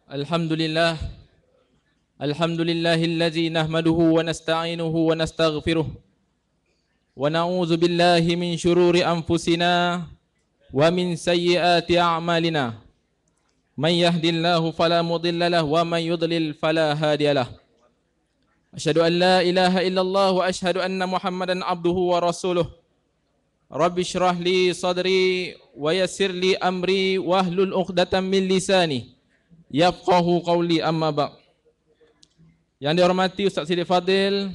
Alhamdulillah, alhamdulillahilladzi nahmaduhu wa nasta'inuhu wa nastaghfiruh wa na'udzu billahi min syururi anfusina wa min sayyiati a'malina. Man yahdihillahu fala mudilla lahu wa man yudlil fala hadiyalah. Asyhadu an la ilaha illallah wa asyhadu anna Muhammadan abduhu wa rasuluh. Rabbi shrah li sadri wa yassir li amri wahlul 'uqdatam min lisani yafqahu qawli, amma ba'. Yang dihormati Ustaz Siddiq Fadil,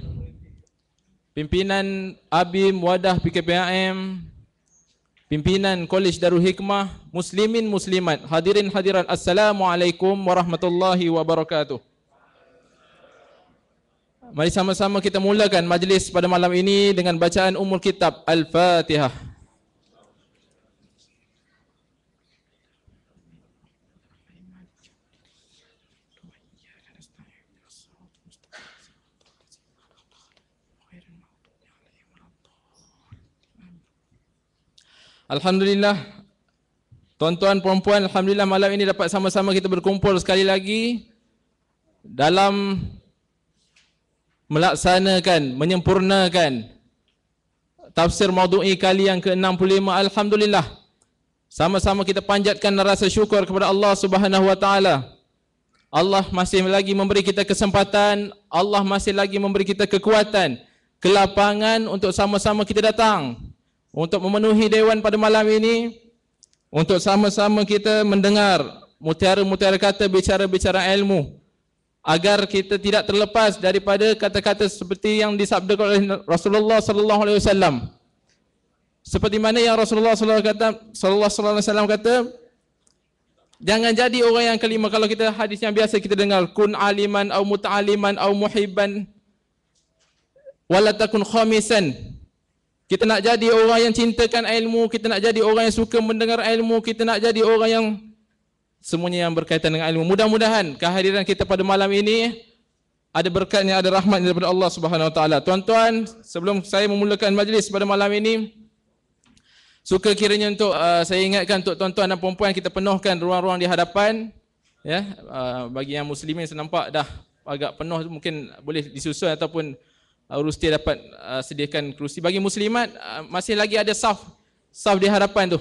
pimpinan ABIM Wadah PKPAM, pimpinan Kolej Darul Hikmah, muslimin muslimat, hadirin hadirat, Assalamualaikum warahmatullahi wabarakatuh. Mari sama-sama kita mulakan majlis pada malam ini dengan bacaan Ummul Kitab Al-Fatihah. Alhamdulillah, tuan-tuan perempuan, alhamdulillah malam ini dapat sama-sama kita berkumpul sekali lagi dalam melaksanakan, menyempurnakan tafsir maudhu'i kali yang ke-65. Alhamdulillah, sama-sama kita panjatkan rasa syukur kepada Allah Subhanahu wa taala. Allah masih lagi memberi kita kesempatan, Allah masih lagi memberi kita kekuatan, kelapangan untuk sama-sama kita datang untuk memenuhi dewan pada malam ini, untuk sama-sama kita mendengar mutiara-mutiara kata, bicara-bicara ilmu, agar kita tidak terlepas daripada kata-kata seperti yang disabdakan oleh Rasulullah sallallahu alaihi wasallam. Seperti mana yang Rasulullah sallallahu alaihi wasallam kata, jangan jadi orang yang kelima. Kalau kita hadis yang biasa kita dengar, kun aliman au muta'aliman au muhibban wala takun khamisan. Kita nak jadi orang yang cintakan ilmu, kita nak jadi orang yang suka mendengar ilmu, kita nak jadi orang yang semuanya yang berkaitan dengan ilmu. Mudah-mudahan kehadiran kita pada malam ini ada berkatnya, ada rahmatnya daripada Allah Subhanahu wa taala. Tuan-tuan, sebelum saya memulakan majlis pada malam ini, suka kiranya untuk saya ingatkan untuk tuan-tuan dan puan-puan, kita penuhkan ruang-ruang di hadapan, ya. Bagi yang muslimin saya nampak dah agak penuh, mungkin boleh disusun ataupun Rusti dapat sediakan kerusi. Bagi muslimat masih lagi ada saf di hadapan tu.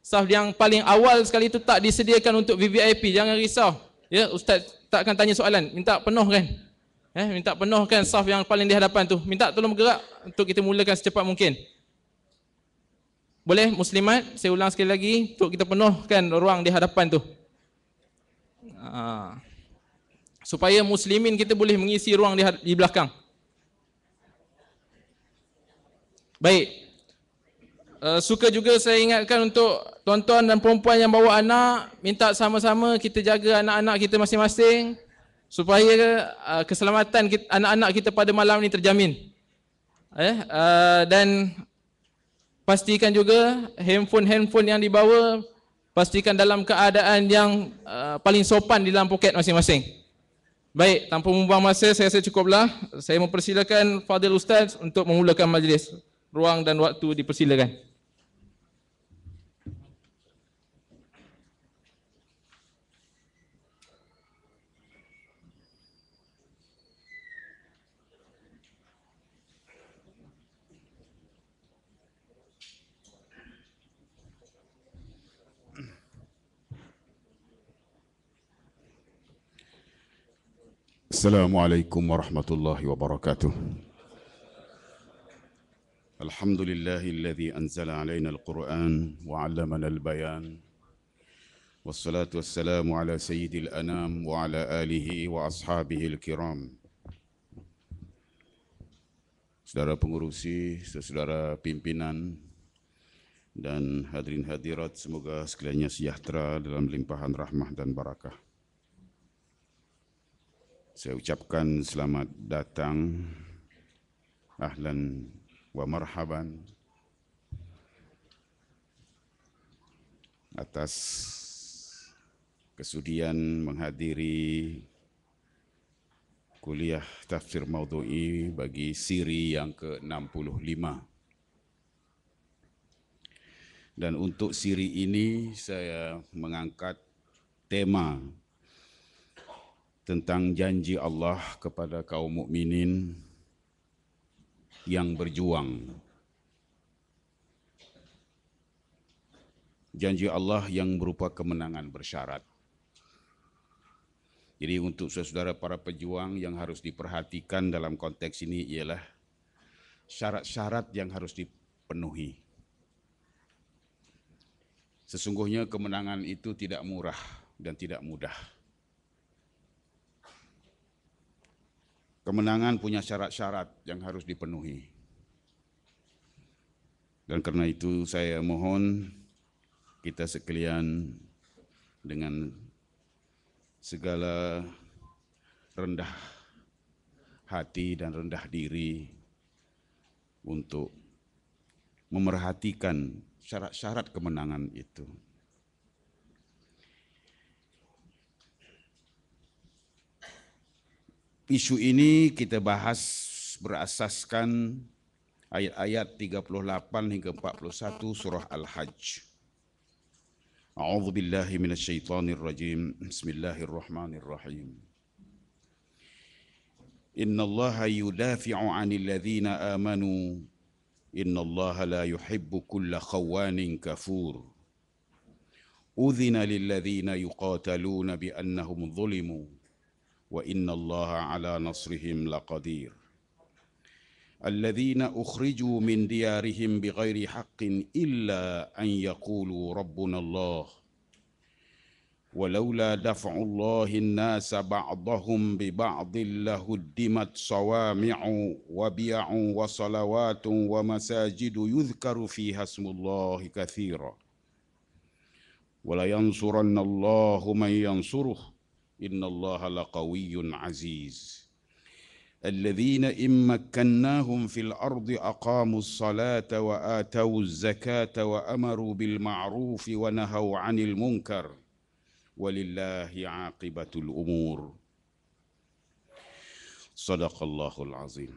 Saf yang paling awal sekali itu tak disediakan untuk VVIP. Jangan risau. Ya, ustaz tak akan tanya soalan. Minta penuhkan. Minta penuhkan saf yang paling di hadapan tu. Minta tolong bergerak untuk kita mulakan secepat mungkin. Boleh muslimat? Saya ulang sekali lagi untuk kita penuhkan ruang di hadapan tu. Supaya muslimin kita boleh mengisi ruang di belakang. Baik. Suka juga saya ingatkan untuk tuan-tuan dan perempuan yang bawa anak, minta sama-sama kita jaga anak-anak kita masing-masing supaya keselamatan anak-anak kita pada malam ini terjamin. Dan pastikan juga handphone yang dibawa, pastikan dalam keadaan yang paling sopan di dalam poket masing-masing. Baik, tanpa membuang masa, saya rasa cukuplah. Saya mempersilakan Fadil Ustaz untuk memulakan majlis. Ruang dan waktu dipersilakan. Assalamualaikum warahmatullahi wabarakatuh. Alhamdulillahilladzi anzala alaina al-Qur'an wa 'allamana al-bayan. Wassalatu wassalamu ala sayyidil anam wa ala alihi wa ashabihi al-kiram. Saudara pengurusi, saudara pimpinan dan hadirin hadirat, semoga sekaliannya sejahtera dalam limpahan rahmah dan barakah. Saya ucapkan selamat datang, ahlan wa marhaban atas kesudian menghadiri kuliah tafsir maudhu'i bagi siri yang ke-65. Dan untuk siri ini saya mengangkat tema tentang janji Allah kepada kaum mukminin yang berjuang. Janji Allah yang berupa kemenangan bersyarat. Jadi untuk saudara para pejuang yang harus diperhatikan dalam konteks ini ialah syarat-syarat yang harus dipenuhi. Sesungguhnya kemenangan itu tidak murah dan tidak mudah. Kemenangan punya syarat-syarat yang harus dipenuhi. Dan karena itu saya mohon kita sekalian dengan segala rendah hati dan rendah diri untuk memerhatikan syarat-syarat kemenangan itu. Isu ini kita bahas berasaskan ayat-ayat 38 hingga 41 surah Al-Hajj. A'udzu billahi minasyaitonir rajim. Bismillahirrahmanirrahim. Innallaha yudafi'u 'anil ladzina amanu. Innallaha la yuhibbu kulla khawanin kafur. Udzina lil ladzina yuqataluna bi annahum zulimu wa innallaha 'ala nasrihim laqadir. الذين أخرجوا من ديارهم بغير حق إلا أن يقولوا ربنا الله ولولا دفع الله الناس بعضهم ببعض لهدمت صوامع وبيع وصلوات ومساجد يذكر فيها اسم الله كثيرا ولينصرن الله من ينصره إن الله لقوي عزيز. الذين إن مكناهم في الأرض أقاموا الصلاة وآتوا الزكاة وأمروا بالمعروف ونهوا عن المنكر ولله عاقبة الأمور. صدق الله العظيم.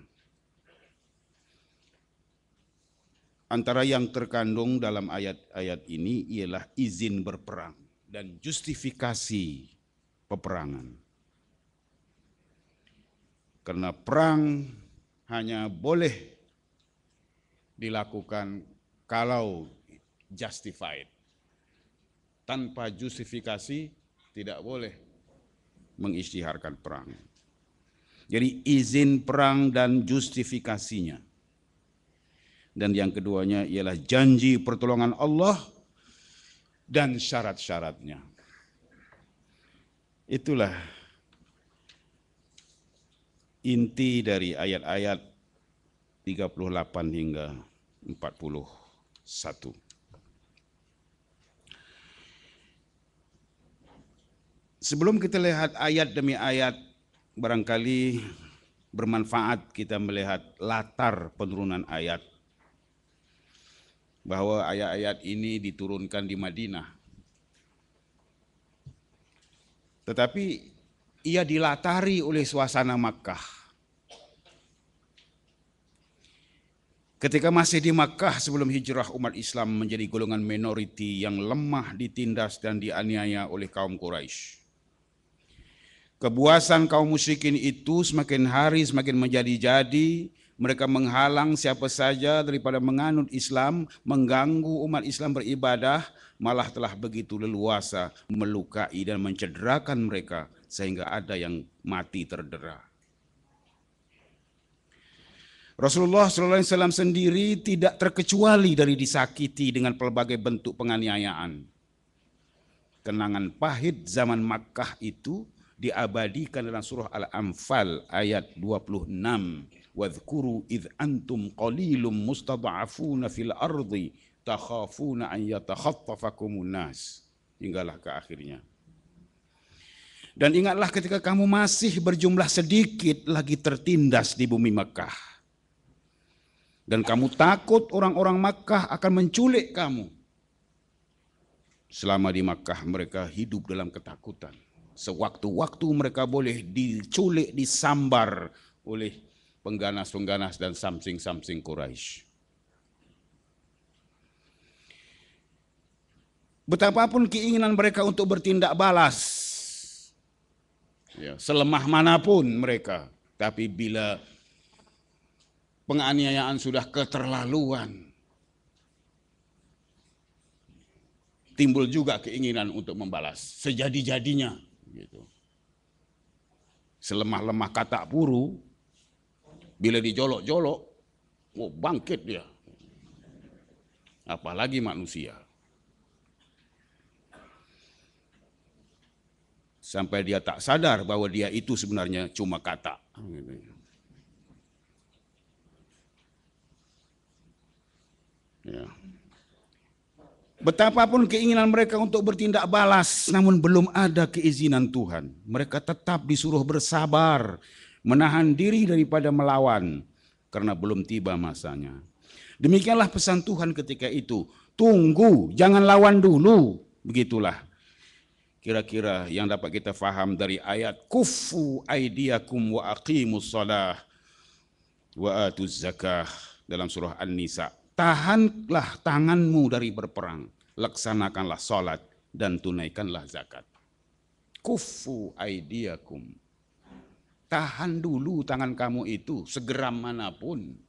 Antara yang terkandung dalam ayat-ayat ini ialah izin berperang dan justifikasi peperangan. Karena perang hanya boleh dilakukan kalau justified. Tanpa justifikasi tidak boleh mengisytiharkan perang. Jadi izin perang dan justifikasinya. Dan yang keduanya ialah janji pertolongan Allah dan syarat-syaratnya. Itulah inti dari ayat-ayat 38 hingga 41. Sebelum kita lihat ayat demi ayat, barangkali bermanfaat kita melihat latar penurunan ayat. Bahwa ayat-ayat ini diturunkan di Madinah. Tetapi ia dilatari oleh suasana Makkah. Ketika masih di Makkah sebelum hijrah, umat Islam menjadi golongan minoriti yang lemah ditindas dan dianiaya oleh kaum Quraisy. Kebuasan kaum musyrikin itu semakin hari semakin menjadi-jadi. Mereka menghalang siapa saja daripada menganut Islam, mengganggu umat Islam beribadah, malah telah begitu leluasa melukai dan mencederakan mereka sehingga ada yang mati terdera. Rasulullah SAW sendiri tidak terkecuali dari disakiti dengan pelbagai bentuk penganiayaan. Kenangan pahit zaman Makkah itu diabadikan dalam surah Al-Anfal ayat 26. Wadhkuru idh antum qalilum mustad'afuna fil ardi takhafuna an yatakhattafakumun nas. Hinggalah ke akhirnya. Dan ingatlah ketika kamu masih berjumlah sedikit lagi tertindas di bumi Makkah. Dan kamu takut orang-orang Makkah akan menculik kamu. Selama di Makkah mereka hidup dalam ketakutan. Sewaktu-waktu mereka boleh diculik, disambar oleh pengganas-pengganas dan samsing-samsing Quraisy. Betapapun keinginan mereka untuk bertindak balas, Ya, selemah manapun mereka, tapi bila penganiayaan sudah keterlaluan, timbul juga keinginan untuk membalas sejadi-jadinya. Gitu. Selemah-lemah katak puru, bila dijolok-jolok, bangkit dia. Apalagi manusia. Sampai dia tak sadar bahwa dia itu sebenarnya cuma katak. Ya. Betapapun keinginan mereka untuk bertindak balas, namun belum ada keizinan Tuhan. Mereka tetap disuruh bersabar, menahan diri daripada melawan, karena belum tiba masanya. Demikianlah pesan Tuhan ketika itu. Tunggu, jangan lawan dulu. Begitulah kira-kira yang dapat kita faham dari ayat kufu aidiakum wa aqimus shalah wa atuz zakah dalam surah An-Nisa. Tahanlah tanganmu dari berperang, laksanakanlah salat dan tunaikanlah zakat. Kufu aidiakum. Tahan dulu tangan kamu itu segeram manapun.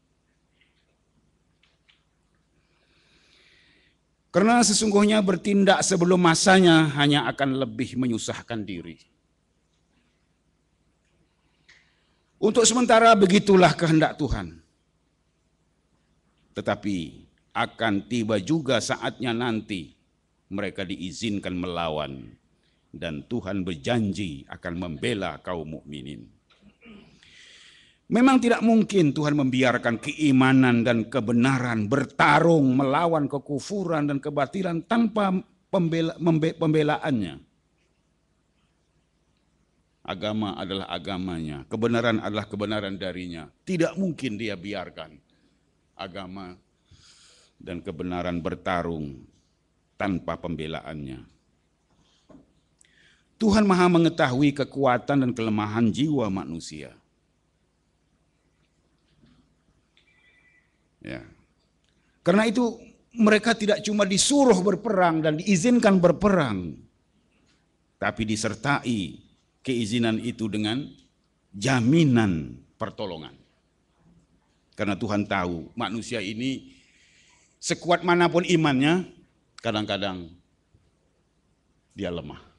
Karena sesungguhnya bertindak sebelum masanya hanya akan lebih menyusahkan diri. Untuk sementara begitulah kehendak Tuhan. Tetapi akan tiba juga saatnya nanti mereka diizinkan melawan. Dan Tuhan berjanji akan membela kaum mukminin. Memang tidak mungkin Tuhan membiarkan keimanan dan kebenaran bertarung melawan kekufuran dan kebatilan tanpa pembelaannya. Agama adalah agamanya, kebenaran adalah kebenaran darinya. Tidak mungkin dia biarkan agama dan kebenaran bertarung tanpa pembelaannya. Tuhan Maha mengetahui kekuatan dan kelemahan jiwa manusia. Ya. Karena itu mereka tidak cuma disuruh berperang dan diizinkan berperang, tapi disertai keizinan itu dengan jaminan pertolongan. Karena Tuhan tahu manusia ini sekuat manapun imannya, kadang-kadang dia lemah.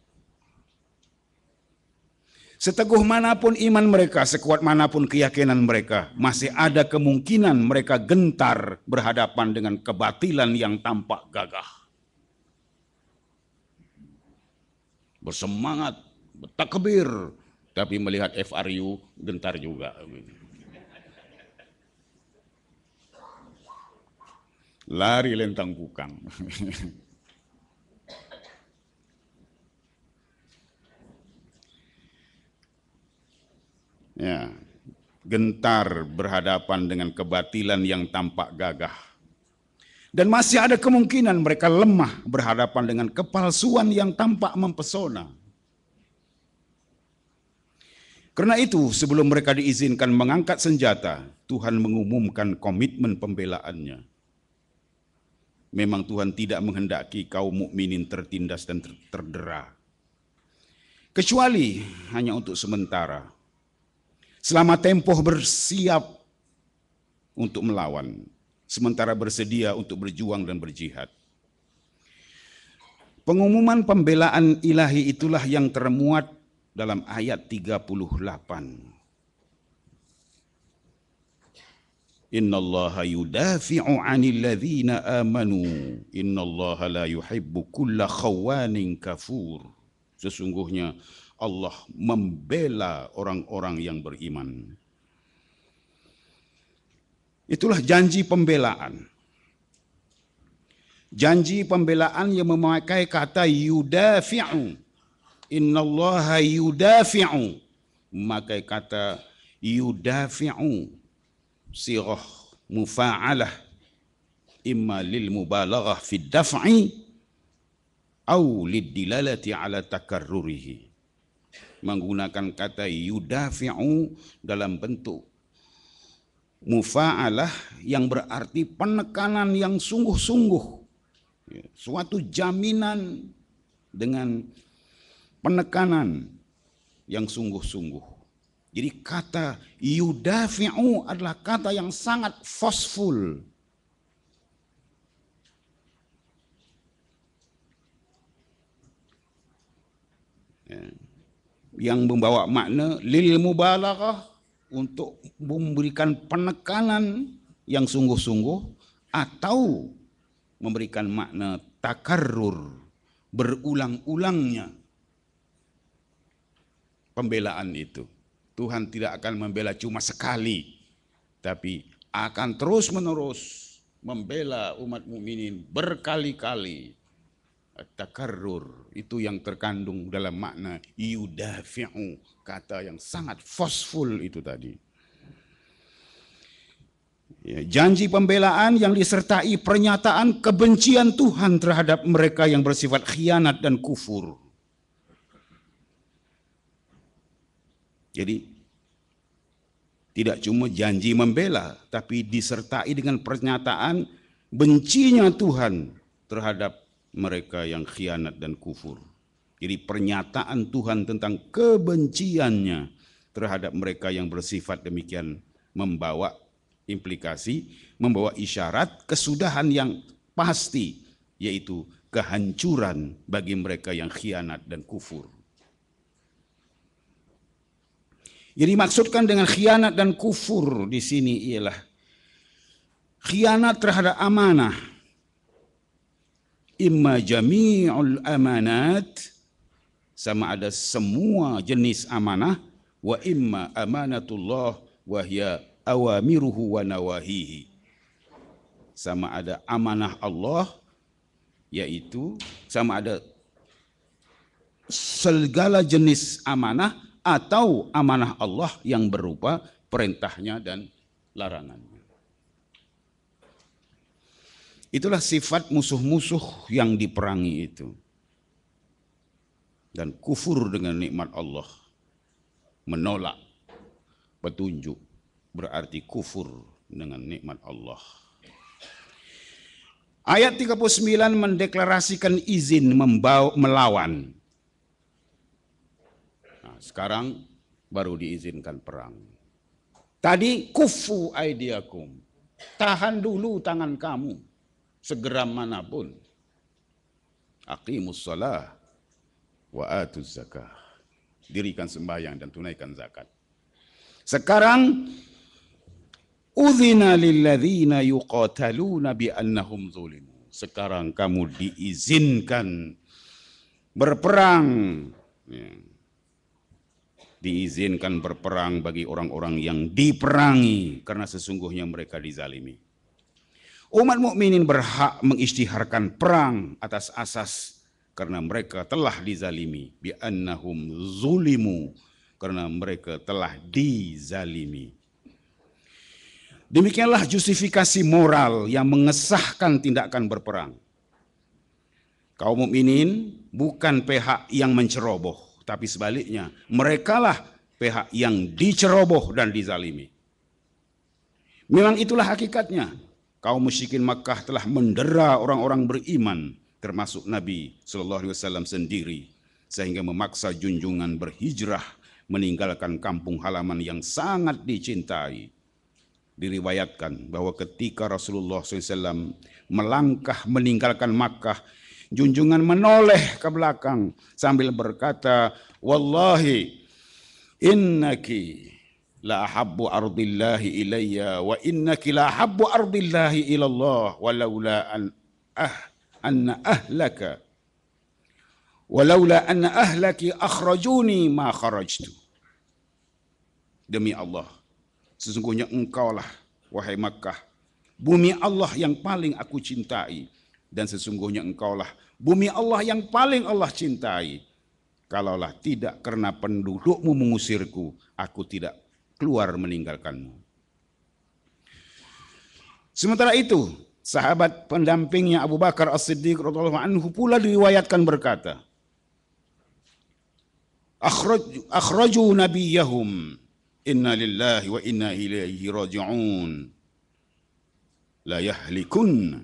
Seteguh manapun iman mereka, sekuat manapun keyakinan mereka, masih ada kemungkinan mereka gentar berhadapan dengan kebatilan yang tampak gagah. Bersemangat, bertakbir, tapi melihat FRU gentar juga. Lari lentang kukang. Ya, gentar berhadapan dengan kebatilan yang tampak gagah. Dan masih ada kemungkinan mereka lemah berhadapan dengan kepalsuan yang tampak mempesona. Karena itu, sebelum mereka diizinkan mengangkat senjata, Tuhan mengumumkan komitmen pembelaannya. Memang Tuhan tidak menghendaki kaum mukminin tertindas dan terdera. Kecuali hanya untuk sementara. Selama tempoh bersiap untuk melawan, sementara bersedia untuk berjuang dan berjihad. Pengumuman pembelaan ilahi itulah yang termuat dalam ayat 38. Innallaha yudafi'u 'anil ladzina amanu, innallaha la yuhibbu kulla khawanin kafur. Sesungguhnya Allah membela orang-orang yang beriman. Itulah janji pembelaan. Janji pembelaan yang memakai kata yudafi'u. Innallaha yudafi'u. Memakai kata yudafi'u. Sirah mufa'alah. Imma lil mubalaghah fi daf'i. Au lid dilalati ala takarrurihi. Menggunakan kata yudafi'u dalam bentuk mufa'alah yang berarti penekanan yang sungguh-sungguh. Suatu jaminan dengan penekanan yang sungguh-sungguh. Jadi kata yudafi'u adalah kata yang sangat forceful. Yang membawa makna lil mubalaghah, untuk memberikan penekanan yang sungguh-sungguh, atau memberikan makna takarrur, berulang-ulangnya pembelaan itu. Tuhan tidak akan membela cuma sekali, tapi akan terus-menerus membela umat mukminin berkali-kali. Takarrur itu yang terkandung dalam makna yudafi'u, kata yang sangat forceful itu tadi. Ya, janji pembelaan yang disertai pernyataan kebencian Tuhan terhadap mereka yang bersifat khianat dan kufur. Jadi tidak cuma janji membela, tapi disertai dengan pernyataan bencinya Tuhan terhadap mereka yang khianat dan kufur. Jadi pernyataan Tuhan tentang kebenciannya terhadap mereka yang bersifat demikian membawa implikasi, membawa isyarat kesudahan yang pasti, yaitu kehancuran bagi mereka yang khianat dan kufur. Jadi maksudkan dengan khianat dan kufur di sini ialah khianat terhadap amanah. Imma jami'ul amanat, sama ada semua jenis amanah, wa imma amanatullah wa hiya awamiruhu wa nawahihi. Sama ada amanah Allah, yaitu sama ada segala jenis amanah, atau amanah Allah yang berupa perintahnya dan larangannya. Itulah sifat musuh-musuh yang diperangi itu. Dan kufur dengan nikmat Allah, menolak petunjuk, berarti kufur dengan nikmat Allah. Ayat 39 mendeklarasikan izin melawan. Nah, sekarang baru diizinkan perang. Tadi kufu aidiakum, tahan dulu tangan kamu segeram manapun. Aqimus shalah wa atuz zakah, dirikan sembahyang dan tunaikan zakat. Sekarang udzina lilladzina yuqataluna bi annahum zulimu. Sekarang kamu diizinkan berperang. Ya. Diizinkan berperang bagi orang-orang yang diperangi karena sesungguhnya mereka dizalimi. Umat mukminin berhak mengisytiharkan perang atas asas karena mereka telah dizalimi, bi annahum zulimu, karena mereka telah dizalimi. Demikianlah justifikasi moral yang mengesahkan tindakan berperang. Kaum mukminin bukan pihak yang menceroboh, tapi sebaliknya, merekalah pihak yang diceroboh dan dizalimi. Memang itulah hakikatnya. Kaum musyrikin Makkah telah mendera orang-orang beriman, termasuk Nabi SAW sendiri, sehingga memaksa junjungan berhijrah meninggalkan kampung halaman yang sangat dicintai. Diriwayatkan bahwa ketika Rasulullah SAW melangkah meninggalkan Makkah, junjungan menoleh ke belakang sambil berkata, wallahi innaki la ahabbu ardillahi ilayya wa innaki la ahabbu ardillahi ilallah walaula anna ahlaki akhrajuni ma kharajtu. Demi Allah, sesungguhnya engkaulah wahai Makkah bumi Allah yang paling aku cintai, dan sesungguhnya engkaulah bumi Allah yang paling Allah cintai. Kalaulah tidak karena pendudukmu mengusirku, aku tidak keluar meninggalkanmu. Sementara itu, sahabat pendampingnya Abu Bakar As-Siddiq radhiyallahu anhu pula diriwayatkan berkata, akhraju nabiyahum inna lillahi wa inna ilaihi raji'un la yahlikun.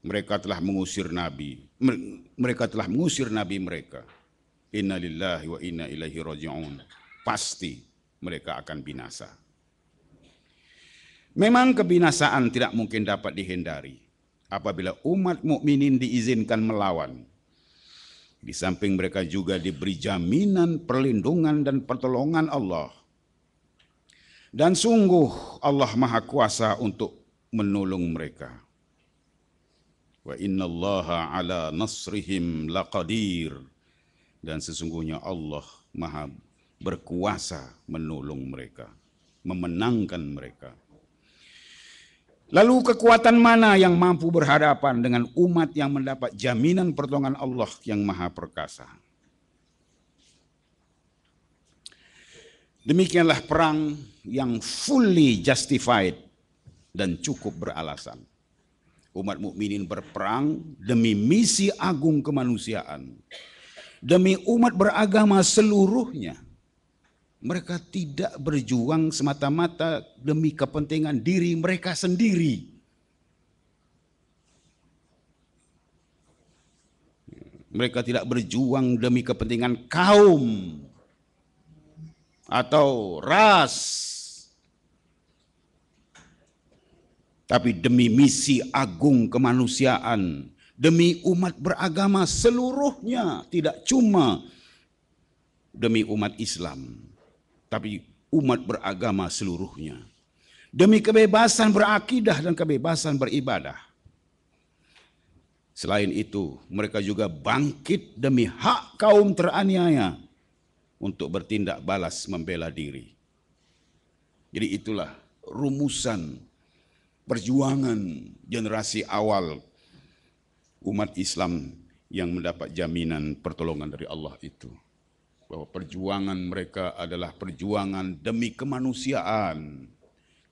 Mereka telah mengusir nabi mereka. Inna lillahi wa inna ilaihi raji'un. Pasti mereka akan binasa. Memang kebinasaan tidak mungkin dapat dihindari apabila umat mukminin diizinkan melawan. Di samping mereka juga diberi jaminan perlindungan dan pertolongan Allah. Dan sungguh Allah Maha Kuasa untuk menolong mereka. Wa innallaha ala nasrihim laqadir. Dan sesungguhnya Allah Maha berkuasa menolong mereka, memenangkan mereka. Lalu kekuatan mana yang mampu berhadapan dengan umat yang mendapat jaminan pertolongan Allah yang Maha Perkasa? Demikianlah perang yang fully justified dan cukup beralasan. Umat mukminin berperang demi misi agung kemanusiaan, demi umat beragama seluruhnya. Mereka tidak berjuang semata-mata demi kepentingan diri mereka sendiri. Mereka tidak berjuang demi kepentingan kaum atau ras, tapi demi misi agung kemanusiaan, demi umat beragama seluruhnya, tidak cuma demi umat Islam, tapi umat beragama seluruhnya. Demi kebebasan berakidah dan kebebasan beribadah. Selain itu, mereka juga bangkit demi hak kaum teraniaya untuk bertindak balas membela diri. Jadi itulah rumusan perjuangan generasi awal umat Islam yang mendapat jaminan pertolongan dari Allah itu. Bahwa perjuangan mereka adalah perjuangan demi kemanusiaan,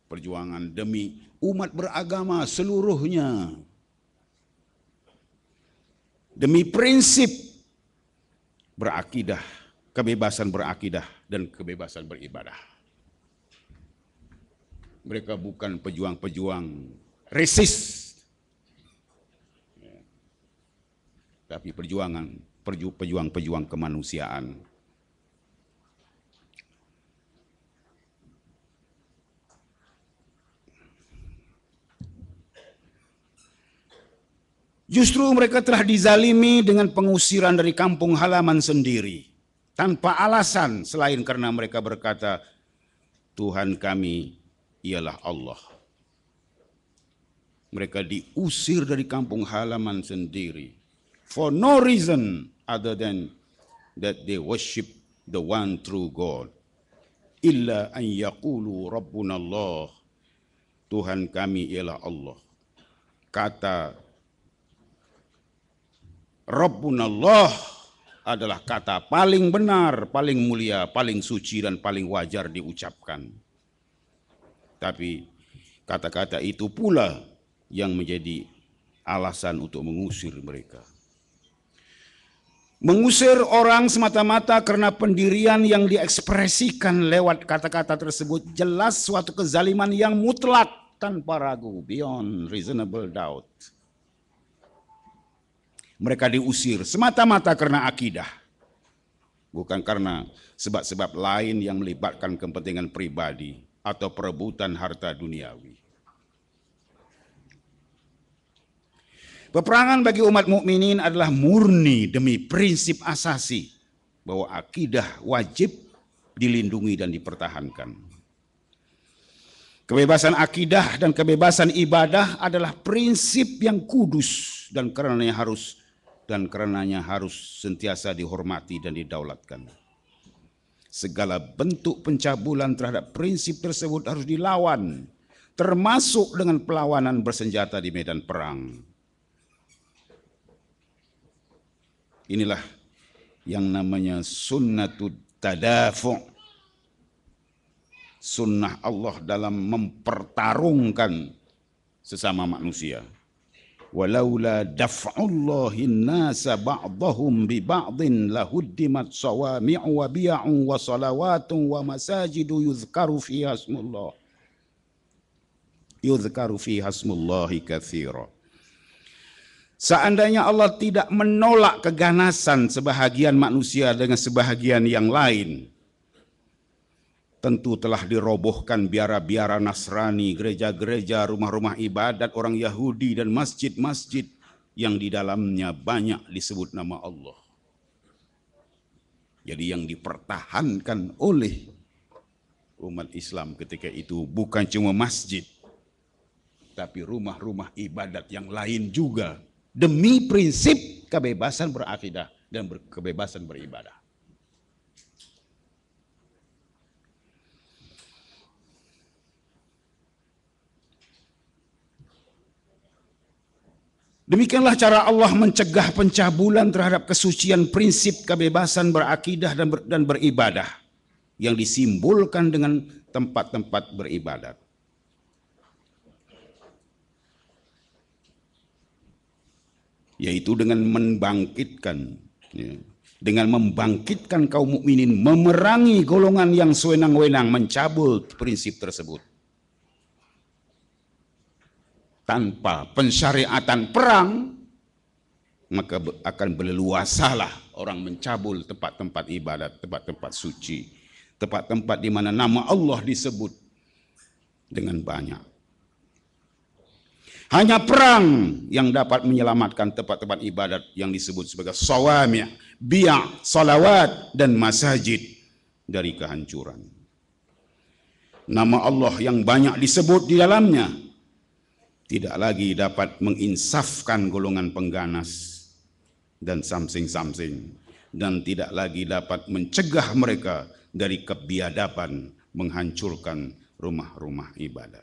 perjuangan demi umat beragama seluruhnya, demi prinsip berakidah, kebebasan berakidah dan kebebasan beribadah. Mereka bukan pejuang-pejuang resist, tapi pejuang-pejuang kemanusiaan. Justru mereka telah dizalimi dengan pengusiran dari kampung halaman sendiri, tanpa alasan selain karena mereka berkata, Tuhan kami ialah Allah. Mereka diusir dari kampung halaman sendiri, for no reason other than that they worship the one true God. Illa an yaqulu Rabbuna Allah. Tuhan kami ialah Allah. Kata Rabbuna Allah adalah kata paling benar, paling mulia, paling suci dan paling wajar diucapkan. Tapi kata-kata itu pula yang menjadi alasan untuk mengusir mereka. Mengusir orang semata-mata karena pendirian yang diekspresikan lewat kata-kata tersebut jelas suatu kezaliman yang mutlak tanpa ragu, beyond reasonable doubt. Mereka diusir semata-mata karena akidah, bukan karena sebab-sebab lain yang melibatkan kepentingan pribadi atau perebutan harta duniawi. Peperangan bagi umat mukminin adalah murni demi prinsip asasi bahwa akidah wajib dilindungi dan dipertahankan. Kebebasan akidah dan kebebasan ibadah adalah prinsip yang kudus dan karenanya harus sentiasa dihormati dan didaulatkan. Segala bentuk pencabulan terhadap prinsip tersebut harus dilawan, termasuk dengan perlawanan bersenjata di medan perang. Inilah yang namanya sunnatud tadafu', sunnah Allah dalam mempertarungkan sesama manusia. Walaula daf'ullahin nasa ba'dahum bi ba'din lahuddimat sawami'u wa bi'un wa salawatun wa masajidu yuzkaru fiha ismullahi katsira. Seandainya Allah tidak menolak keganasan sebahagian manusia dengan sebahagian yang lain, tentu telah dirobohkan biara-biara Nasrani, gereja-gereja, rumah-rumah ibadat orang Yahudi, dan masjid-masjid yang di dalamnya banyak disebut nama Allah. Jadi yang dipertahankan oleh umat Islam ketika itu bukan cuma masjid, tapi rumah-rumah ibadat yang lain juga, demi prinsip kebebasan berakidah dan kebebasan beribadah. Demikianlah cara Allah mencegah pencabulan terhadap kesucian prinsip kebebasan berakidah dan beribadah yang disimbolkan dengan tempat-tempat beribadat. Yaitu dengan membangkitkan kaum mukminin, memerangi golongan yang sewenang-wenang mencabul prinsip tersebut. Tanpa pensyariatan perang, maka akan berleluasalah orang mencabul tempat-tempat ibadat, tempat-tempat suci, tempat-tempat di mana nama Allah disebut dengan banyak. Hanya perang yang dapat menyelamatkan tempat-tempat ibadat yang disebut sebagai sawami', bi'a, salawat, dan masajid dari kehancuran. Nama Allah yang banyak disebut di dalamnya tidak lagi dapat menginsafkan golongan pengganas dan samsing-samsing, dan tidak lagi dapat mencegah mereka dari kebiadaban menghancurkan rumah-rumah ibadat.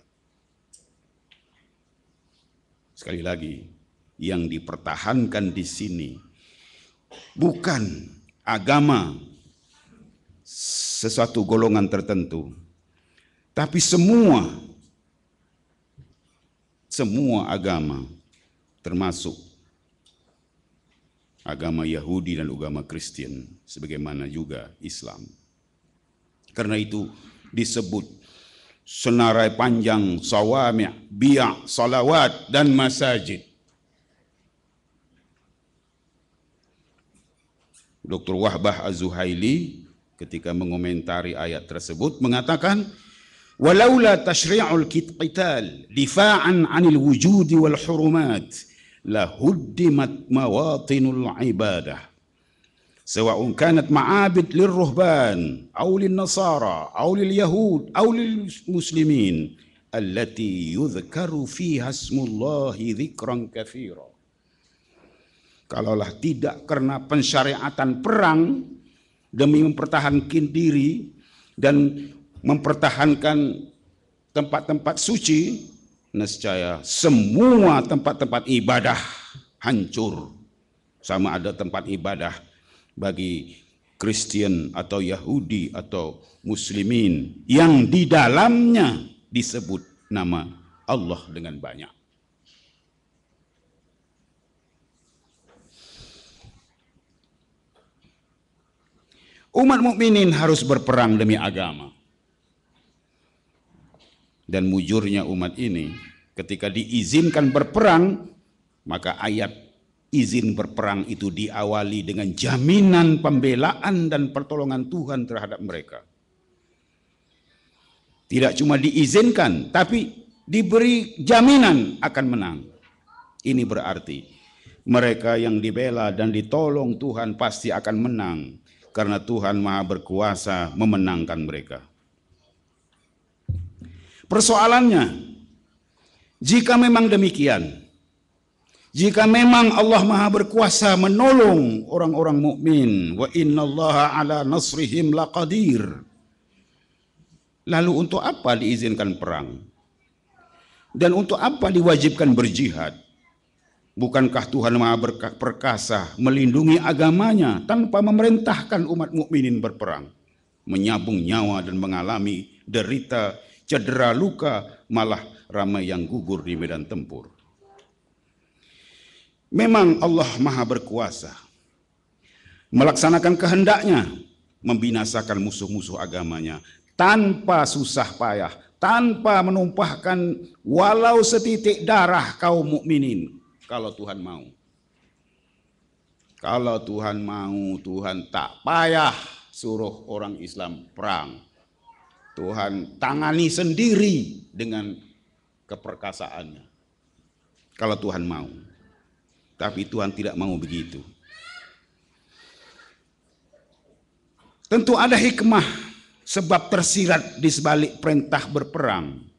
Sekali lagi, yang dipertahankan di sini bukan agama sesuatu golongan tertentu, tapi semua agama, termasuk agama Yahudi dan agama Kristen, sebagaimana juga Islam. Karena itu disebut senarai panjang sawami', bi'a, salawat, dan masajid. Dr. Wahbah Az-Zuhaili ketika mengomentari ayat tersebut mengatakan, walaula tashri'ul qital difa'an 'anil wujudi wal hurumat la huddimat mawatinul ibadah sawa'un kanat ma'abid lirruhban aw lin-nasara aw lil-yahud aw lil-muslimin allati yudhkaru fiha ismullahi dzikran katsira. Kalaulah tidak karena pensyariatan perang demi mempertahankan diri dan mempertahankan tempat-tempat suci, nescaya semua tempat-tempat ibadah hancur. Sama ada tempat ibadah bagi Kristen atau Yahudi atau Muslimin yang di dalamnya disebut nama Allah dengan banyak. Umat mukminin harus berperang demi agama. Dan mujurnya umat ini ketika diizinkan berperang, maka ayat izin berperang itu diawali dengan jaminan pembelaan dan pertolongan Tuhan terhadap mereka. Tidak cuma diizinkan, tapi diberi jaminan akan menang. Ini berarti mereka yang dibela dan ditolong Tuhan pasti akan menang, karena Tuhan Maha berkuasa memenangkan mereka. Persoalannya, jika memang demikian, jika memang Allah Maha berkuasa menolong orang-orang mukmin, wa innallaha ala nasrihim laqadir, lalu untuk apa diizinkan perang? Dan untuk apa diwajibkan berjihad? Bukankah Tuhan Maha perkasa melindungi agamanya tanpa memerintahkan umat mukminin berperang, menyabung nyawa dan mengalami derita, cedera, luka, malah ramai yang gugur di medan tempur? Memang Allah Maha berkuasa melaksanakan kehendaknya, membinasakan musuh-musuh agamanya tanpa susah payah, tanpa menumpahkan walau setitik darah kaum mukminin kalau Tuhan mau. Kalau Tuhan mau, Tuhan tak payah suruh orang Islam perang. Tuhan tangani sendiri dengan keperkasaannya. Kalau Tuhan mau. Tapi Tuhan tidak mau begitu. Tentu ada hikmah sebab tersirat di sebalik perintah berperang.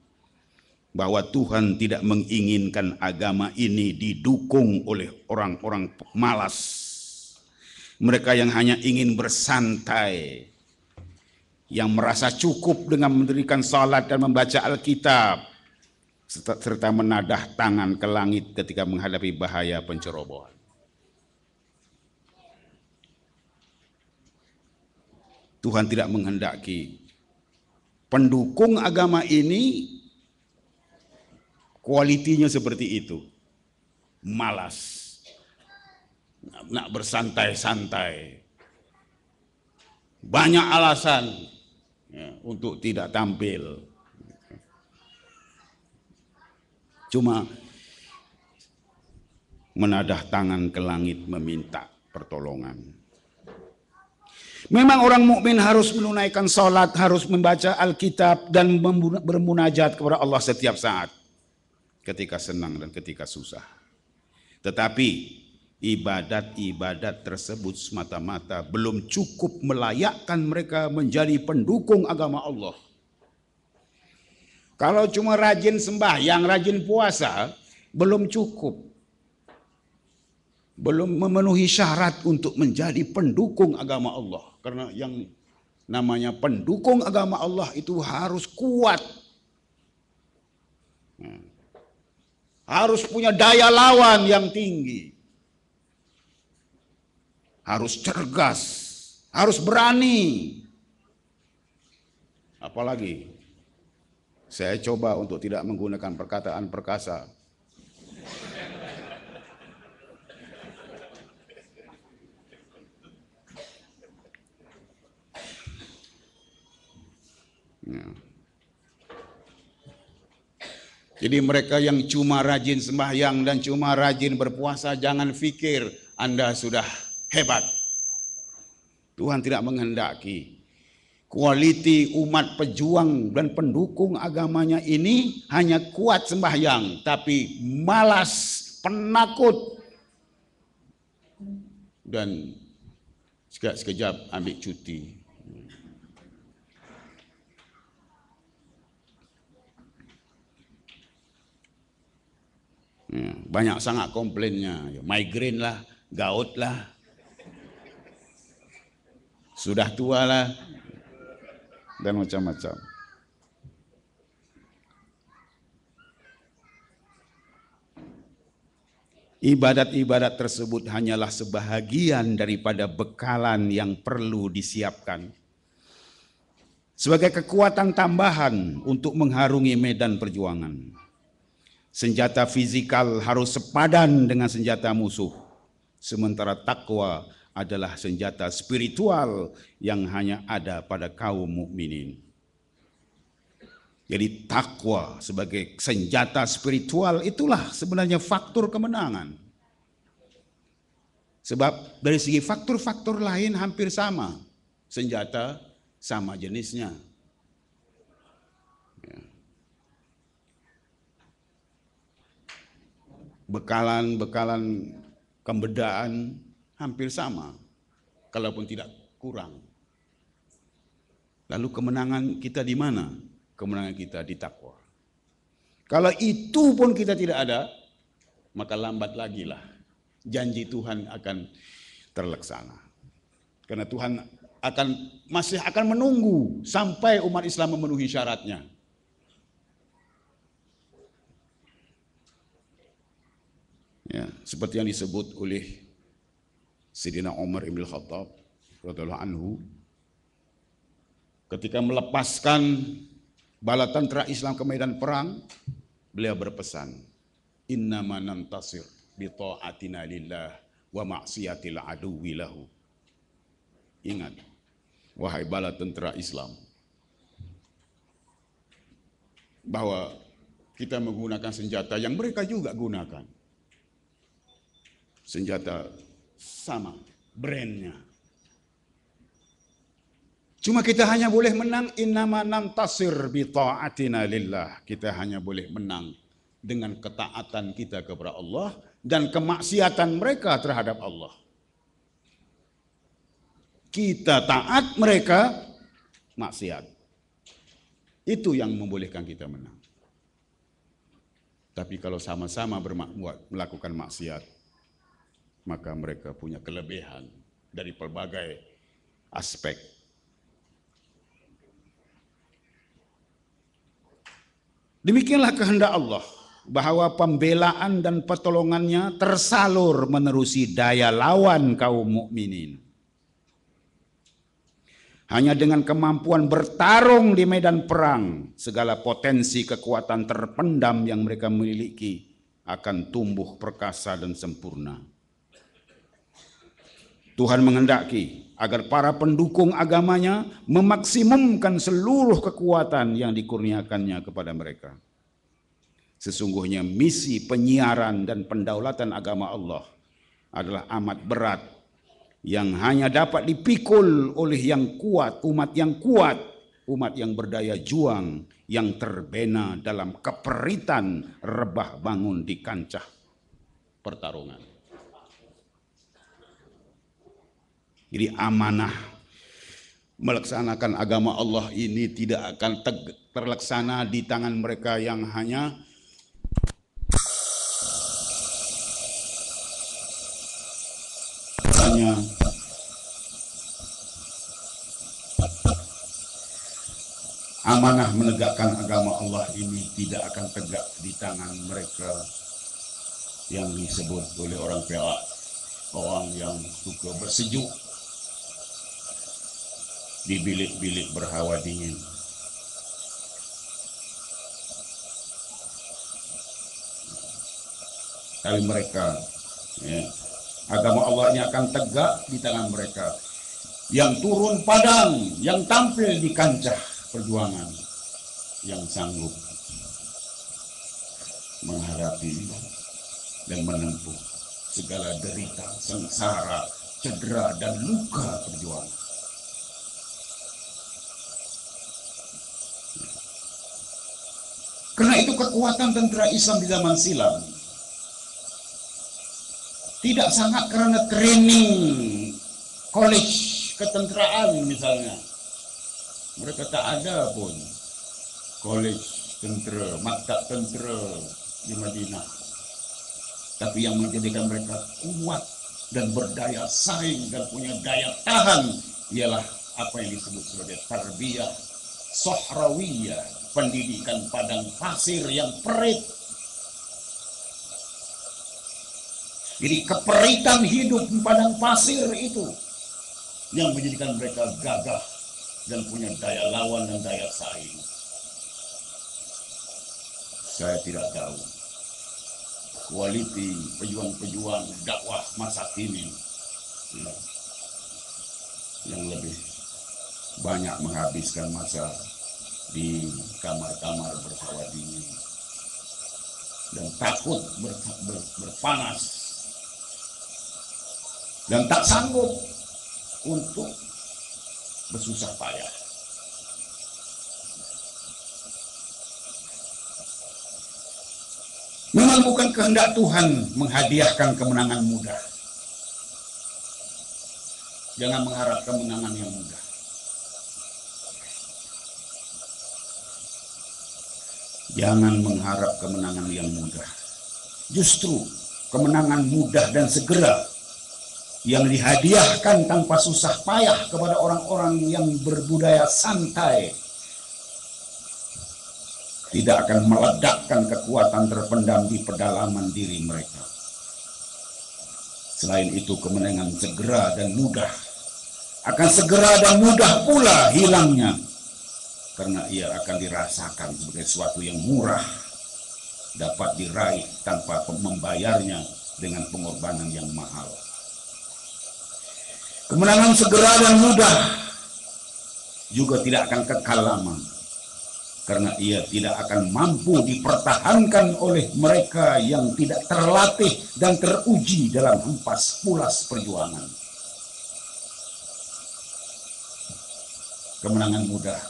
Bahwa Tuhan tidak menginginkan agama ini didukung oleh orang-orang malas. Mereka yang hanya ingin bersantai, yang merasa cukup dengan mendirikan salat dan membaca Alkitab, serta menadah tangan ke langit ketika menghadapi bahaya pencerobohan. Tuhan tidak menghendaki pendukung agama ini kualitinya seperti itu. Malas. Nak bersantai-santai. Banyak alasan untuk tidak tampil. Cuma menadah tangan ke langit meminta pertolongan. Memang orang mukmin harus menunaikan salat, harus membaca Alkitab dan bermunajat kepada Allah setiap saat. Ketika senang dan ketika susah. Tetapi ibadat-ibadat tersebut semata-mata belum cukup melayakkan mereka menjadi pendukung agama Allah. Kalau cuma rajin sembahyang, rajin puasa, belum cukup. Belum memenuhi syarat untuk menjadi pendukung agama Allah. Karena yang namanya pendukung agama Allah itu harus kuat. Harus punya daya lawan yang tinggi. Harus cergas, harus berani. Apalagi saya coba untuk tidak menggunakan perkataan perkasa. Ya. Jadi mereka yang cuma rajin sembahyang dan cuma rajin berpuasa, jangan pikir Anda sudah hebat. Tuhan tidak menghendaki kualiti umat pejuang dan pendukung agamanya ini hanya kuat sembahyang, tapi malas, penakut, dan sekejap ambil cuti. Banyak sangat komplainnya, migrain lah, gout lah, sudah tua lah, dan macam-macam. Ibadat-ibadat tersebut hanyalah sebahagian daripada bekalan yang perlu disiapkan sebagai kekuatan tambahan untuk mengharungi medan perjuangan. Senjata fizikal harus sepadan dengan senjata musuh, sementara takwa adalah senjata spiritual yang hanya ada pada kaum mukminin. Jadi takwa sebagai senjata spiritual itulah sebenarnya faktor kemenangan. Sebab dari segi faktor-faktor lain hampir sama, senjata sama jenisnya. Bekalan kembedaan hampir sama, kalaupun tidak kurang. Lalu kemenangan kita di mana? Kemenangan kita di takwa. Kalau itu pun kita tidak ada, maka lambat lagi lah janji Tuhan akan terlaksana. Karena Tuhan masih akan menunggu sampai umat Islam memenuhi syaratnya. Ya, seperti yang disebut oleh Sayyidina Umar ibn Khattab radhiyallahu anhu ketika melepaskan bala tentara Islam ke medan perang, beliau berpesan, innama nantasir bi ta'atina lillah wa ma'siyatil aduwwi lahu. Ingat, wahai bala tentara Islam, bahwa kita menggunakan senjata yang mereka juga gunakan. Senjata sama brandnya. Cuma kita hanya boleh menang innama nantasir bi ta'atina lillah. Kita hanya boleh menang dengan ketaatan kita kepada Allah dan kemaksiatan mereka terhadap Allah. Kita taat, mereka maksiat. Itu yang membolehkan kita menang. Tapi kalau sama-sama melakukan maksiat, maka mereka punya kelebihan dari pelbagai aspek. Demikianlah kehendak Allah, bahwa pembelaan dan pertolongannya tersalur menerusi daya lawan kaum mukminin. Hanya dengan kemampuan bertarung di medan perang, segala potensi kekuatan terpendam yang mereka miliki akan tumbuh perkasa dan sempurna. Tuhan menghendaki agar para pendukung agamanya memaksimumkan seluruh kekuatan yang dikurniakannya kepada mereka. Sesungguhnya misi penyiaran dan pendaulatan agama Allah adalah amat berat yang hanya dapat dipikul oleh yang kuat, umat yang berdaya juang, yang terbena dalam keperitan rebah bangun di kancah pertarungan. Jadi amanah melaksanakan agama Allah ini tidak akan terlaksana di tangan mereka yang hanya amanah menegakkan agama Allah ini tidak akan tegak di tangan mereka yang disebut oleh orang PA, orang yang suka bersejuk di bilik-bilik berhawa dingin. Tapi mereka, agama Allah ini akan tegak di tangan mereka yang turun padang, yang tampil di kancah perjuangan, yang sanggup menghadapi dan menempuh segala derita, sengsara, cedera, dan luka perjuangan. Karena itu kekuatan tentara Islam di zaman silam tidak sangat karena training college ketenteraan misalnya. Mereka tak ada pun college tentera, maktab tentera di Madinah. Tapi yang menjadikan mereka kuat dan berdaya saing dan punya daya tahan ialah apa yang disebut sebagai tarbiyah sohrawiyah, pendidikan padang pasir yang perit. Jadi keperitan hidup di padang pasir itu yang menjadikan mereka gagah dan punya daya lawan dan daya saing. Saya tidak tahu kualiti pejuang-pejuang dakwah masa kini yang lebih banyak menghabiskan masa di kamar-kamar berhawa dingin dan takut berpanas dan tak sanggup untuk bersusah payah. Memang bukan kehendak Tuhan menghadiahkan kemenangan mudah. Jangan mengharap kemenangan yang mudah. Jangan mengharap kemenangan yang mudah. Justru kemenangan mudah dan segera yang dihadiahkan tanpa susah payah kepada orang-orang yang berbudaya santai tidak akan meledakkan kekuatan terpendam di pedalaman diri mereka. Selain itu, kemenangan segera dan mudah akan segera dan mudah pula hilangnya, karena ia akan dirasakan sebagai sesuatu yang murah, dapat diraih tanpa membayarnya dengan pengorbanan yang mahal. Kemenangan segera dan mudah juga tidak akan kekal lama. karena ia tidak akan mampu dipertahankan oleh mereka yang tidak terlatih dan teruji dalam hempas pulas perjuangan. Kemenangan mudah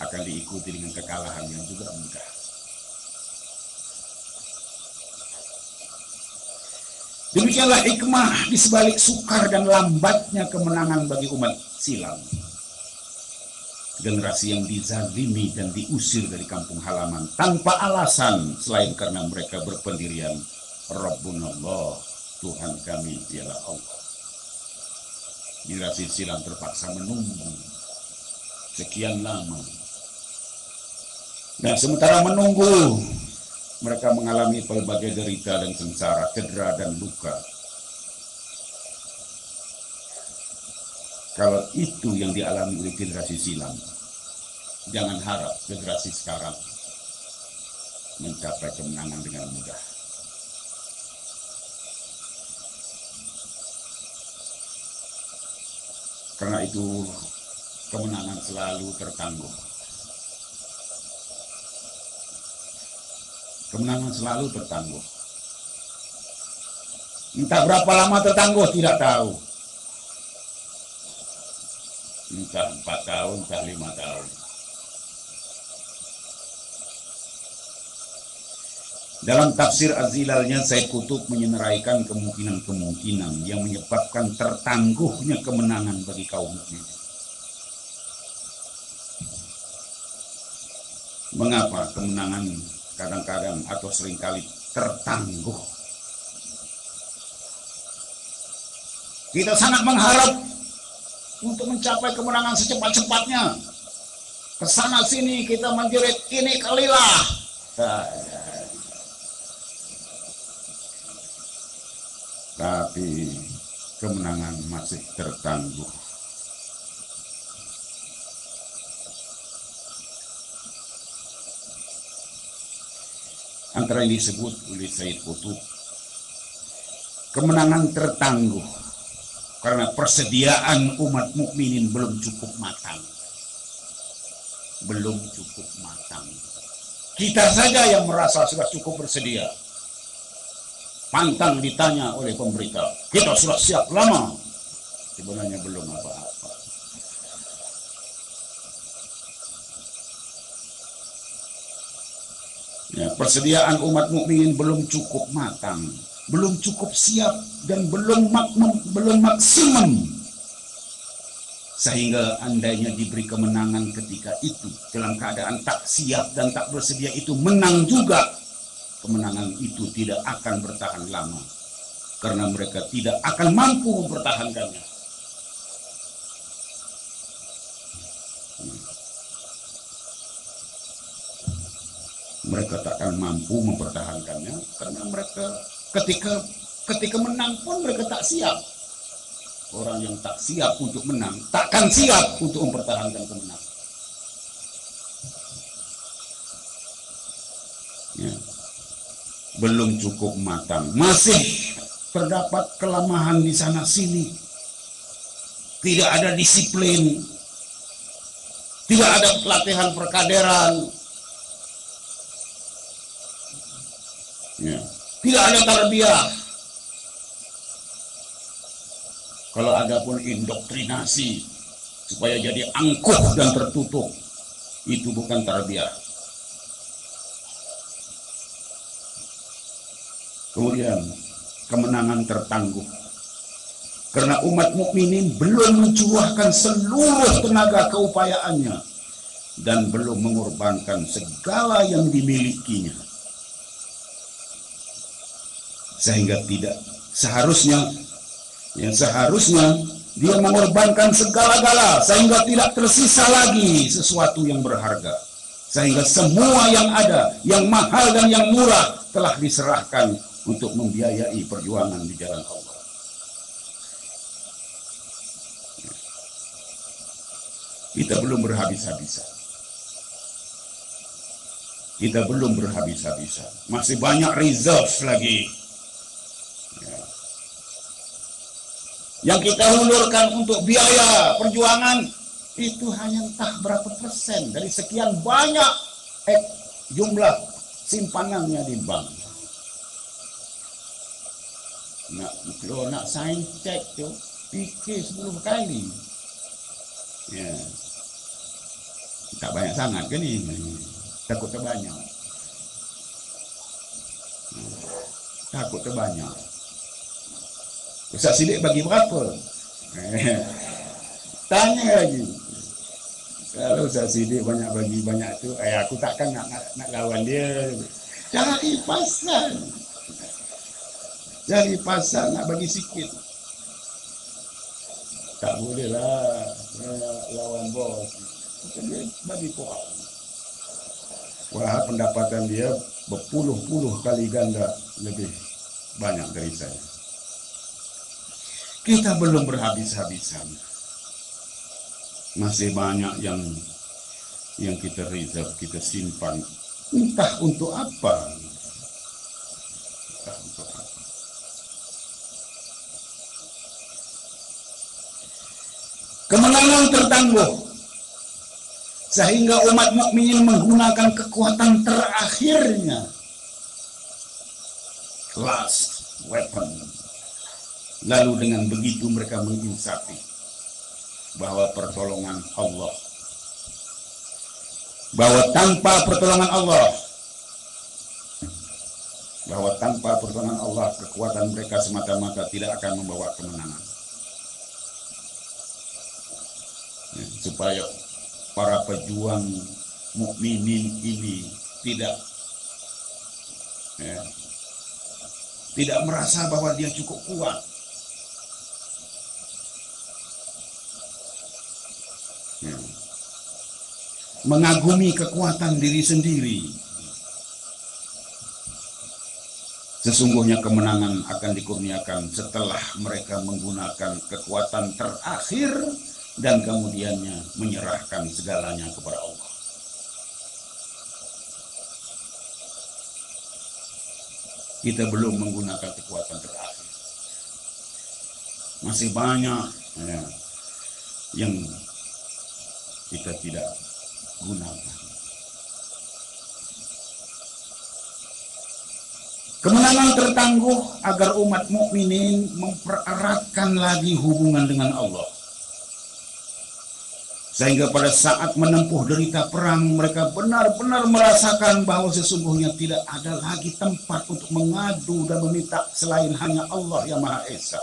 akan diikuti dengan kekalahan yang juga mudah. Demikianlah hikmah di sebalik sukar dan lambatnya kemenangan bagi umat silam. Generasi yang dizalimi dan diusir dari kampung halaman tanpa alasan selain karena mereka berpendirian Rabbunallah, Tuhan kami ialah Allah. Generasi silam terpaksa menunggu sekian lama. Dan sementara menunggu, mereka mengalami pelbagai derita dan sengsara, cedera dan luka. Kalau itu yang dialami oleh generasi silam, jangan harap generasi sekarang mencapai kemenangan dengan mudah. Karena itu, kemenangan selalu tertangguh. Kemenangan selalu tertangguh. Entah berapa lama tertangguh, tidak tahu. Entah 4 tahun, entah 5 tahun. Dalam tafsir Az-Zilalnya, Said Qutb menyenaraikan kemungkinan-kemungkinan yang menyebabkan tertangguhnya kemenangan bagi kaum mukminin. Mengapa kemenangan kadang-kadang atau seringkali tertangguh? Kita sangat mengharap untuk mencapai kemenangan secepat-cepatnya. Kesana sini kita menjerit ini kalilah. Tapi kemenangan masih tertangguh. Antara yang disebut oleh Said Qutb kemenangan tertangguh karena persediaan umat mukminin belum cukup matang. Belum cukup matang. Kita saja yang merasa sudah cukup bersedia. Pantang ditanya oleh pemerintah, kita sudah siap lama. Sebenarnya belum apa-apa. Ya, persediaan umat mukminin belum cukup matang, belum cukup siap, dan belum maksimum. Sehingga andainya diberi kemenangan ketika itu, dalam keadaan tak siap dan tak bersedia itu menang juga, kemenangan itu tidak akan bertahan lama. Karena mereka tidak akan mampu mempertahankannya. Mereka tak akan mampu mempertahankannya karena mereka ketika menang pun mereka tak siap. Orang yang tak siap untuk menang takkan siap untuk mempertahankan kemenangan. Ya. Belum cukup matang, masih terdapat kelemahan di sana sini. Tidak ada disiplin, tidak ada pelatihan perkaderan. Ya. Tidak ada tarbiyah. Kalau ada pun indoktrinasi supaya jadi angkuh dan tertutup, itu bukan tarbiyah. Kemudian kemenangan tertangguh karena umat mukminin belum mencurahkan seluruh tenaga keupayaannya dan belum mengorbankan segala yang dimilikinya. Sehingga tidak seharusnya dia mengorbankan segala-gala sehingga tidak tersisa lagi sesuatu yang berharga. Sehingga semua yang ada, yang mahal dan yang murah telah diserahkan untuk membiayai perjuangan di jalan Allah. Kita belum berhabis-habisan. Kita belum berhabis-habisan. Masih banyak reserve lagi. Yang kita hulurkan untuk biaya perjuangan itu hanya entah berapa persen dari sekian banyak jumlah simpanannya di bank. Kalau nak sign check tu fikir 10 kali. Ya. Tak banyak sangat kan ni. Takut terbanyak. Takut terbanyak. Ustaz Siddiq bagi berapa? Tanya lagi. Kalau Ustaz Siddiq banyak bagi banyak tu, aku takkan nak lawan dia. Cari pasal. Cari pasal nak bagi sikit. Tak boleh lah lawan bos. Dia bagi kurang. Wah, pendapatan dia berpuluh-puluh kali ganda lebih banyak dari saya. Kita belum berhabis-habisan. Masih banyak yang kita reserve, kita simpan. Entah untuk apa. Entah untuk apa. Kemenangan tertangguh sehingga umat mukminin menggunakan kekuatan terakhirnya, last weapon. Lalu dengan begitu mereka menginsafi bahwa pertolongan Allah, bahwa tanpa pertolongan Allah kekuatan mereka semata-mata tidak akan membawa kemenangan. Supaya para pejuang mukminin ini tidak merasa bahwa dia cukup kuat. Mengagumi kekuatan diri sendiri. Sesungguhnya kemenangan akan dikurniakan setelah mereka menggunakan kekuatan terakhir dan kemudiannya menyerahkan segalanya kepada Allah. Kita belum menggunakan kekuatan terakhir. Masih banyak yang kita tidak gunakan. Kemenangan tertangguh agar umat mukminin mempereratkan lagi hubungan dengan Allah. Sehingga pada saat menempuh derita perang, mereka benar-benar merasakan bahwa sesungguhnya tidak ada lagi tempat untuk mengadu dan meminta selain hanya Allah yang Maha Esa.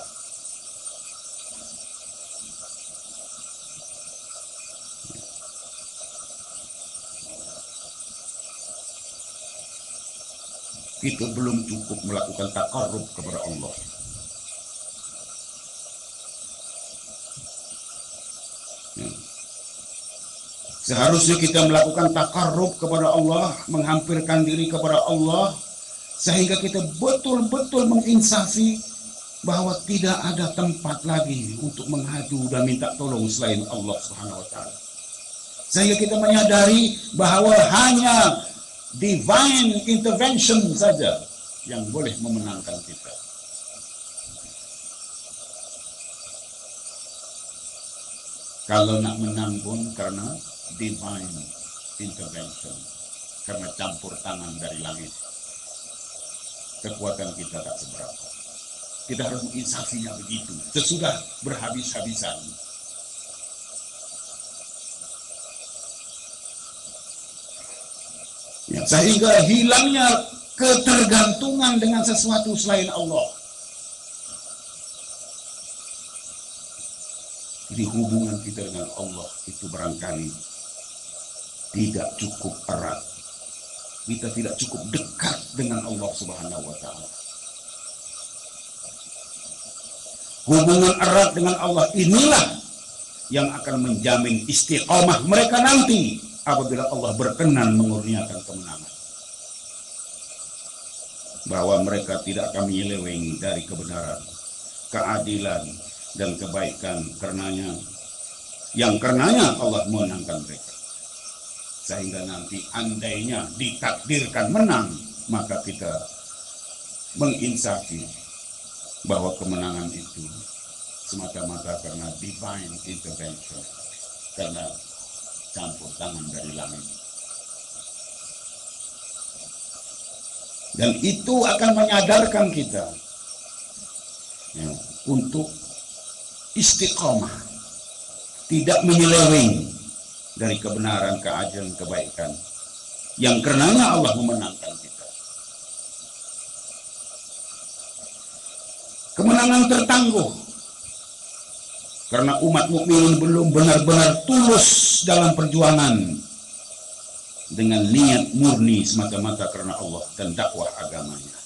Kita belum cukup melakukan takarrub kepada Allah. Seharusnya kita melakukan takarrub kepada Allah, menghampirkan diri kepada Allah, sehingga kita betul-betul menginsafi bahwa tidak ada tempat lagi untuk mengadu dan minta tolong selain Allah Subhanahu wa taala. Sehingga kita menyadari bahwa hanya divine intervention saja yang boleh memenangkan kita. Kalau nak menang pun karena divine intervention, karena campur tangan dari langit. Kekuatan kita tak seberapa. Kita harus menginsafinya begitu. Sesudah berhabis-habisan. Ya, sehingga hilangnya ketergantungan dengan sesuatu selain Allah. Jadi hubungan kita dengan Allah itu barangkali tidak cukup erat. Kita tidak cukup dekat dengan Allah Subhanahu wa taala. Hubungan erat dengan Allah inilah yang akan menjamin istiqamah mereka nanti apabila Allah berkenan mengurniakan kemenangan. Bahwa mereka tidak akan menyeleweng dari kebenaran, keadilan, dan kebaikan karenanya Allah menangkan mereka. Sehingga nanti andainya ditakdirkan menang, maka kita menginsafi bahwa kemenangan itu semata-mata karena divine intervention, karena campur tangan dari langit. Dan itu akan menyadarkan kita ya, untuk istiqomah, tidak menyeleweng dari kebenaran, keadilan, kebaikan yang karenanya Allah memenangkan kita. Kemenangan tertangguh karena umat mukmin belum benar-benar tulus dalam perjuangan dengan niat murni semata-mata karena Allah dan dakwah agamanya.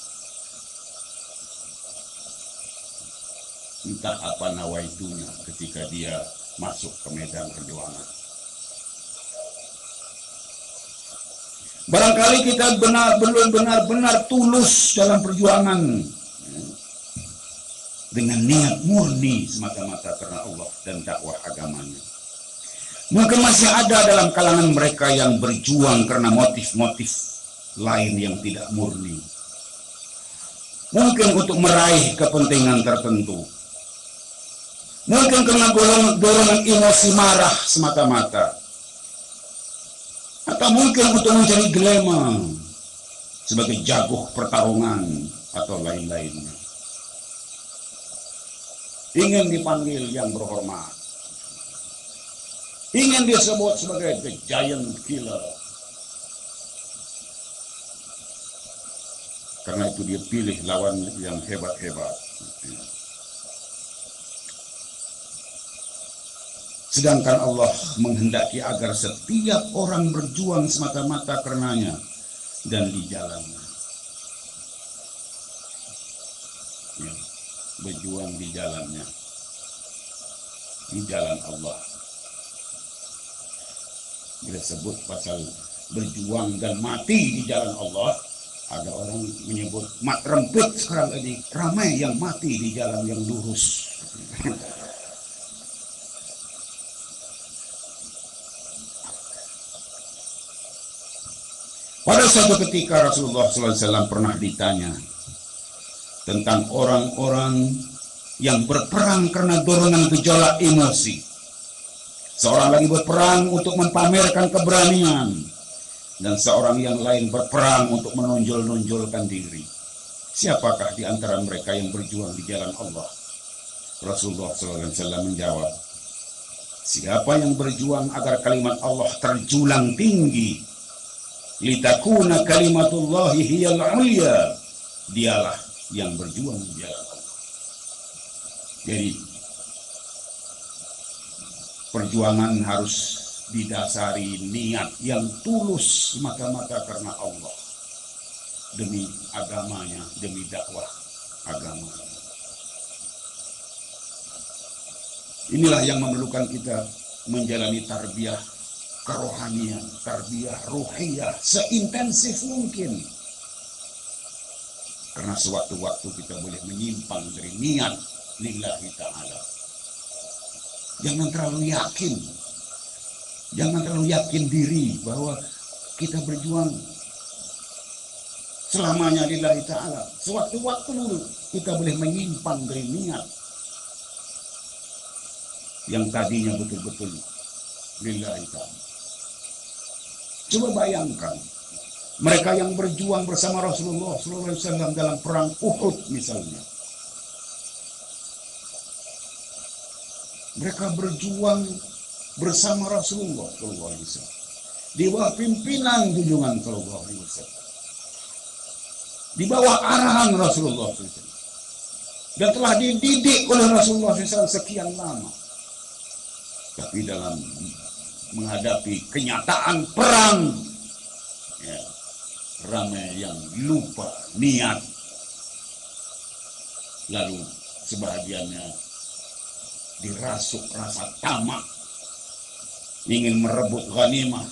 Entah apa nawaitunya ketika dia masuk ke medan perjuangan. Barangkali kita belum benar-benar tulus dalam perjuangan dengan niat murni semata-mata karena Allah dan dakwah agamanya. Mungkin masih ada dalam kalangan mereka yang berjuang karena motif-motif lain yang tidak murni. Mungkin untuk meraih kepentingan tertentu. Mungkin karena dorongan emosi marah semata-mata. Atau mungkin untuk mencari gelema sebagai jago pertarungan atau lain-lainnya. Ingin dipanggil yang berhormat. Ingin disebut sebagai the giant killer. Karena itu dia pilih lawan yang hebat-hebat. Sedangkan Allah menghendaki agar setiap orang berjuang semata-mata karenanya dan di jalannya. Ya, berjuang di jalannya. Di jalan Allah. Bila sebut pasal berjuang dan mati di jalan Allah, ada orang menyebut mat rempit sekarang ini, ramai yang mati di jalan yang lurus. Pada suatu ketika Rasulullah SAW pernah ditanya tentang orang-orang yang berperang karena dorongan gejolak emosi. Seorang lagi berperang untuk mempamerkan keberanian, dan seorang yang lain berperang untuk menonjol-nonjolkan diri. Siapakah di antara mereka yang berjuang di jalan Allah? Rasulullah SAW menjawab, siapa yang berjuang agar kalimat Allah terjulang tinggi, litakuna kalimatullahi hiyal ulya, dialah yang berjuang di jalan Allah. Jadi perjuangan harus didasari niat yang tulus semata-mata karena Allah, demi agamanya, demi dakwah agamanya. Inilah yang memerlukan kita menjalani tarbiyah kerohanian, tarbiyah ruhiyah seintensif mungkin. Karena sewaktu-waktu kita boleh menyimpang dari niat lillahi ta'ala. Jangan terlalu yakin. Jangan terlalu yakin diri bahwa kita berjuang selamanya lillahi ta'ala. Sewaktu-waktu dulu kita boleh menyimpang dari niat yang tadinya betul-betul lillahi ta'ala. Coba bayangkan mereka yang berjuang bersama Rasulullah SAW dalam perang Uhud misalnya. Mereka berjuang bersama Rasulullah SAW di bawah pimpinan junjungan Sallallahu Alaihi Wasallam, di bawah arahan Rasulullah SAW, dan telah dididik oleh Rasulullah SAW sekian lama. Tapi dalam menghadapi kenyataan perang, ya, ramai yang lupa niat, lalu sebahagiannya dirasuk rasa tamak, ingin merebut ghanimah,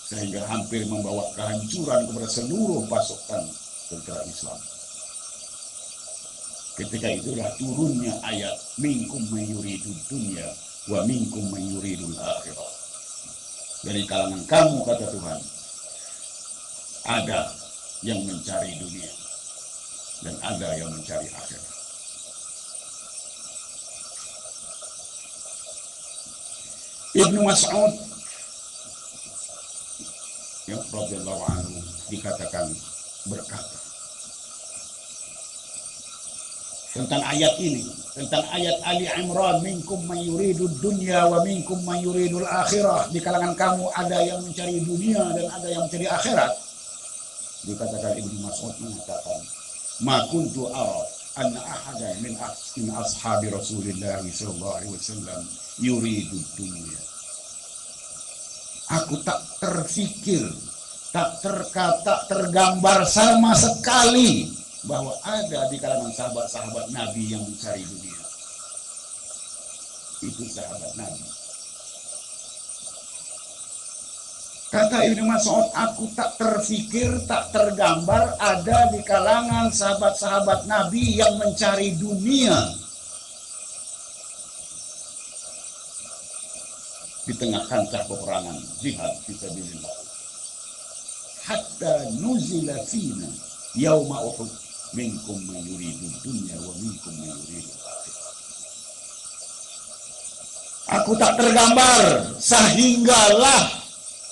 sehingga hampir membawa kehancuran kepada seluruh pasukan tentara Islam. Ketika itulah turunnya ayat minkum mayuridud dunya wa minkum mayuridul akhirah. Dari kalangan kamu, kata Tuhan, ada yang mencari dunia dan ada yang mencari akhirat. Ibnu Mas'ud ya radhiyallahu anhu dikatakan berkata tentang ayat ini, tentang ayat Ali Imran, minkum man yuridud dunya wa minkum man yuridul akhirah, di kalangan kamu ada yang mencari dunia dan ada yang mencari akhirat. Dikatakan Ibnu Mas'ud mengatakan, ma kuntu ara anna ahada min ashabi Rasulillah sallallahu alaihi wasallam yuridud dunya. Aku tak terfikir, tak tergambar sama sekali bahwa ada di kalangan sahabat-sahabat Nabi yang mencari dunia. Itu sahabat Nabi. Kata Ibnu Mas'ud, aku tak terfikir, tak tergambar ada di kalangan sahabat-sahabat Nabi yang mencari dunia. Di tengah kancah peperangan jihad fisabilillah. Hatta nuzila fina yauma Uhud minkum man yuridu dunya wa minkum man yuridu akhirah. Aku tak tergambar sehinggalah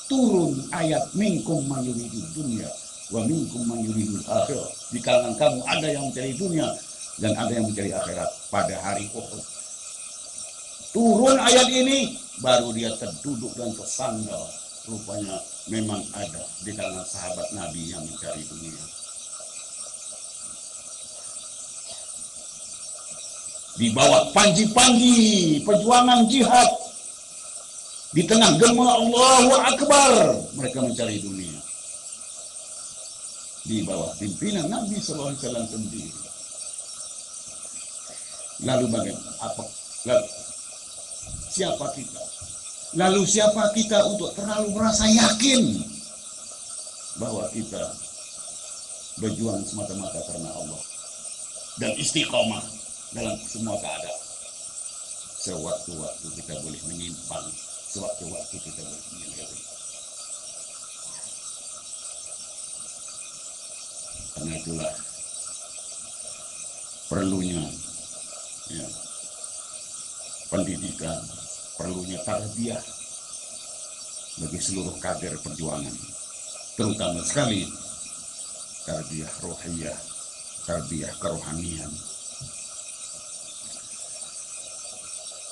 turun ayat minkum man yuridu dunya wa minkum man yuridu akhirah. Di kalangan kamu ada yang mencari dunia dan ada yang mencari akhirat pada hari Uhud. Turun ayat ini baru dia terduduk dan tersandar. Rupanya memang ada di kalangan sahabat Nabi yang mencari dunia. Di bawah panji-panji perjuangan jihad, di tengah gema Allahu Akbar, mereka mencari dunia. Di bawah pimpinan Nabi sallallahu alaihi wasallam sendiri. Lalu bagaimana? Siapa kita? Lalu siapa kita untuk terlalu merasa yakin bahwa kita berjuang semata-mata karena Allah dan istiqomah dalam semua keadaan. Sewaktu-waktu kita boleh menyimpang, sewaktu-waktu kita boleh menyeleweng. Karena itulah perlunya ya, pendidikan, perlunya tarbiyah bagi seluruh kader perjuangan, terutama sekali tarbiyah rohiyah, tarbiyah kerohanian.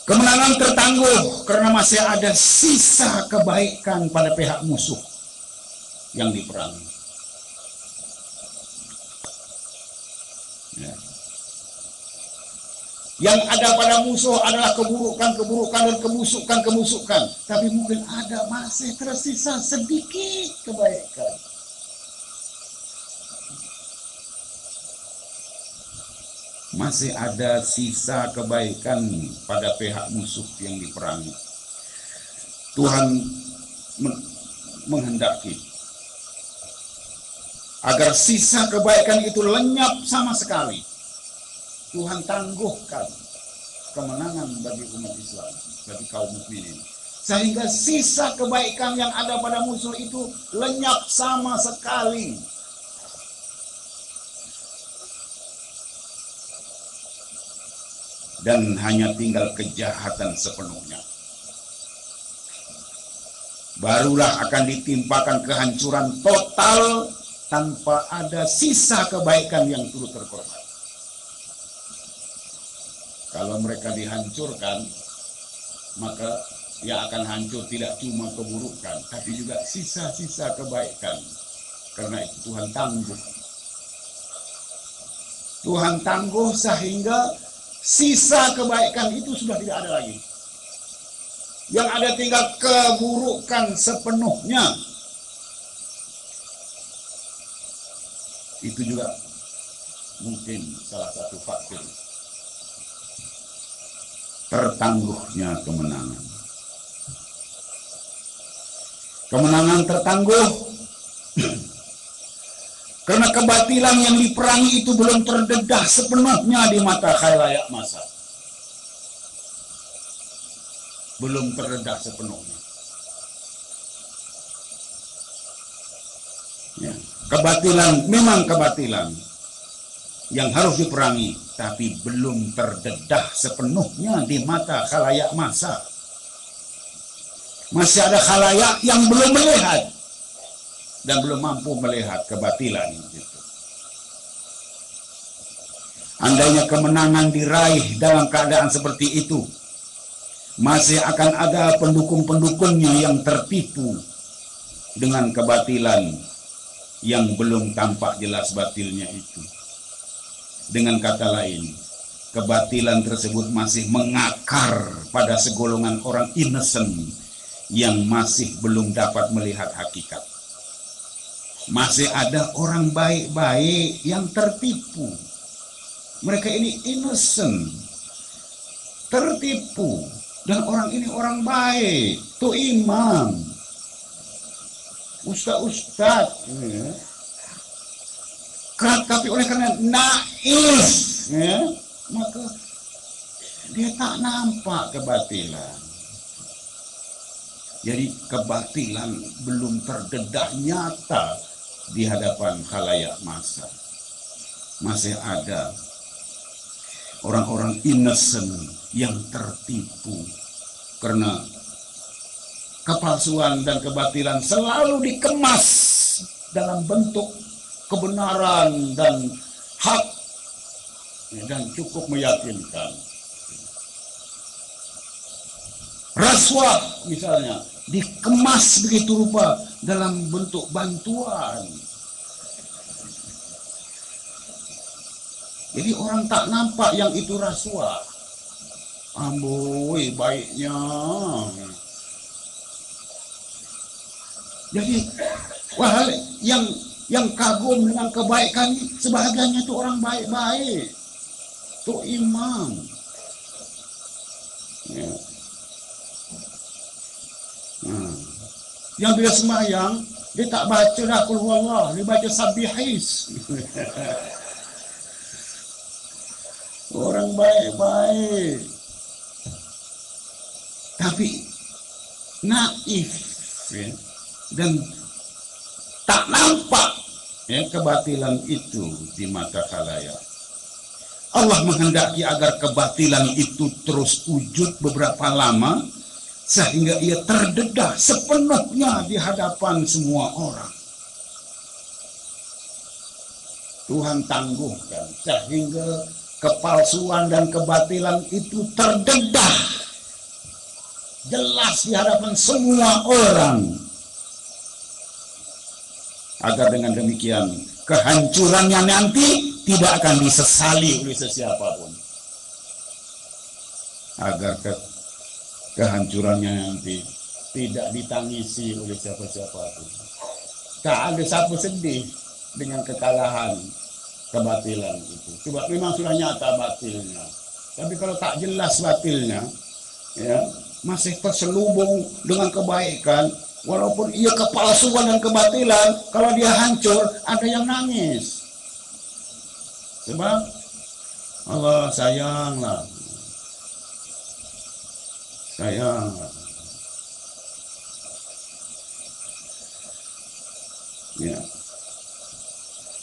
Kemenangan tertangguh karena masih ada sisa kebaikan pada pihak musuh yang diperangi. Ya. Yang ada pada musuh adalah keburukan-keburukan dan kemusukan-kemusukan. Tapi mungkin ada masih tersisa sedikit kebaikan. Masih ada sisa kebaikan pada pihak musuh yang diperangi. Tuhan menghendaki agar sisa kebaikan itu lenyap sama sekali. Tuhan tangguhkan kemenangan bagi umat Islam, bagi kaum mukminin, sehingga sisa kebaikan yang ada pada musuh itu lenyap sama sekali. Dan hanya tinggal kejahatan sepenuhnya. Barulah akan ditimpakan kehancuran total tanpa ada sisa kebaikan yang turut terkorban. Kalau mereka dihancurkan, maka yang akan hancur tidak cuma keburukan, tapi juga sisa-sisa kebaikan. Karena itu Tuhan tangguh. Tuhan tangguh sehingga sisa kebaikan itu sudah tidak ada lagi. Yang ada tinggal keburukan sepenuhnya. Itu juga mungkin salah satu faktor tertangguhnya kemenangan. Kemenangan tertangguh karena kebatilan yang diperangi itu belum terdedah sepenuhnya di mata khalayak massa. Belum terdedah sepenuhnya. Ya, kebatilan memang kebatilan yang harus diperangi, tapi belum terdedah sepenuhnya di mata khalayak massa. Masih ada khalayak yang belum melihat dan belum mampu melihat kebatilan itu. Andainya kemenangan diraih dalam keadaan seperti itu, masih akan ada pendukung-pendukungnya yang tertipu dengan kebatilan yang belum tampak jelas batilnya itu. Dengan kata lain, kebatilan tersebut masih mengakar pada segolongan orang innocent yang masih belum dapat melihat hakikat. Masih ada orang baik-baik yang tertipu. Mereka ini innocent, tertipu, dan orang ini orang baik, tuh imam, ustaz, ya. Tapi oleh karena naif, ya, maka dia tak nampak kebatilan. Jadi kebatilan belum terdedah nyata di hadapan khalayak massa. Masih ada orang-orang innocent yang tertipu karena kepalsuan dan kebatilan selalu dikemas dalam bentuk kebenaran dan hak dan cukup meyakinkan. Rasuah misalnya dikemas begitu rupa dalam bentuk bantuan. Jadi orang tak nampak yang itu rasuah. Amboi baiknya. Jadi wah, yang kagum dengan kebaikan sebahagiannya itu orang baik-baik. Itu imam. Ya. Yang bila sembahyang dia tak baca dah qul huwallah, dia baca sabbihis. Orang baik-baik tapi naif, ya, dan tak nampak, ya, kebatilan itu di mata khalayak. Allah menghendaki agar kebatilan itu terus wujud beberapa lama sehingga ia terdedah sepenuhnya di hadapan semua orang. Tuhan tangguhkan sehingga kepalsuan dan kebatilan itu terdedah jelas di hadapan semua orang, agar dengan demikian kehancurannya nanti tidak akan disesali oleh sesiapapun, agar kehancurannya nanti tidak ditangisi oleh siapa-siapapun. Tak ada siapa sedih dengan kekalahan kebatilan itu, sebab memang sudah nyata batilnya. Tapi kalau tak jelas batilnya, ya, masih terselubung dengan kebaikan, walaupun ia kepalsuan dan kebatilan, kalau dia hancur ada yang nangis. Sebab Allah sayanglah, sayanglah. Ya.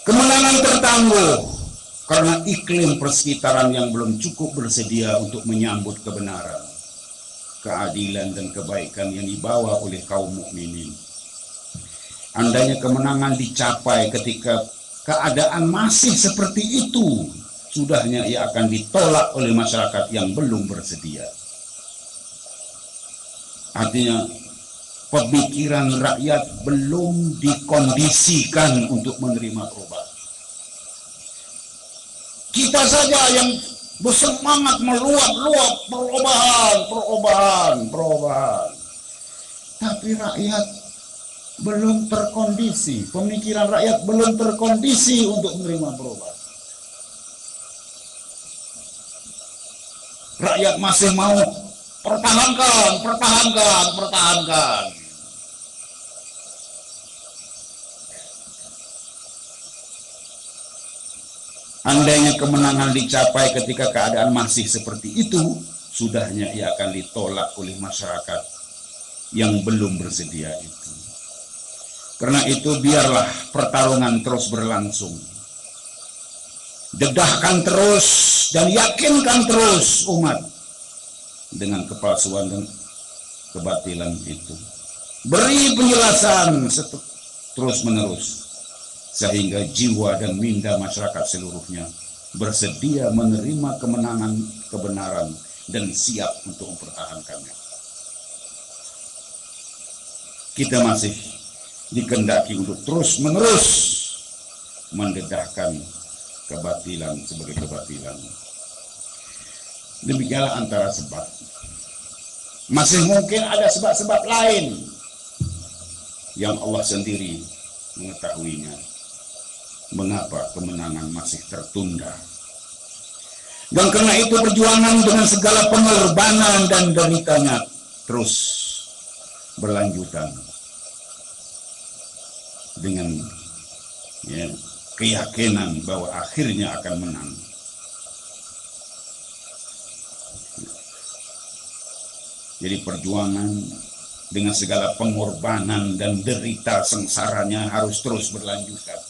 Kemenangan tertangguh karena iklim persekitaran yang belum cukup bersedia untuk menyambut kebenaran, keadilan dan kebaikan yang dibawa oleh kaum mukminin. Andainya kemenangan dicapai ketika keadaan masih seperti itu, sudahnya ia akan ditolak oleh masyarakat yang belum bersedia. Artinya pemikiran rakyat belum dikondisikan untuk menerima perubahan. Kita saja yang bersemangat meluap-luap perubahan. Tapi rakyat belum terkondisi, pemikiran rakyat belum terkondisi untuk menerima perubahan. Rakyat masih mau pertahankan. Andainya kemenangan dicapai ketika keadaan masih seperti itu, sudahnya ia akan ditolak oleh masyarakat yang belum bersedia itu. Karena itu biarlah pertarungan terus berlangsung. Dedahkan terus dan yakinkan terus umat dengan kepalsuan dan kebatilan itu. Beri penjelasan terus menerus sehingga jiwa dan minda masyarakat seluruhnya bersedia menerima kemenangan kebenaran dan siap untuk mempertahankannya. Kita masih dikehendaki untuk terus menerus mendedahkan kebatilan sebagai kebatilan. Demikianlah antara sebab. Masih mungkin ada sebab-sebab lain yang Allah sendiri mengetahuinya. Mengapa kemenangan masih tertunda? Dan karena itu perjuangan dengan segala pengorbanan dan deritanya terus berlanjutan dengan keyakinan bahwa akhirnya akan menang. Jadi perjuangan dengan segala pengorbanan dan derita sengsaranya harus terus berlanjutan.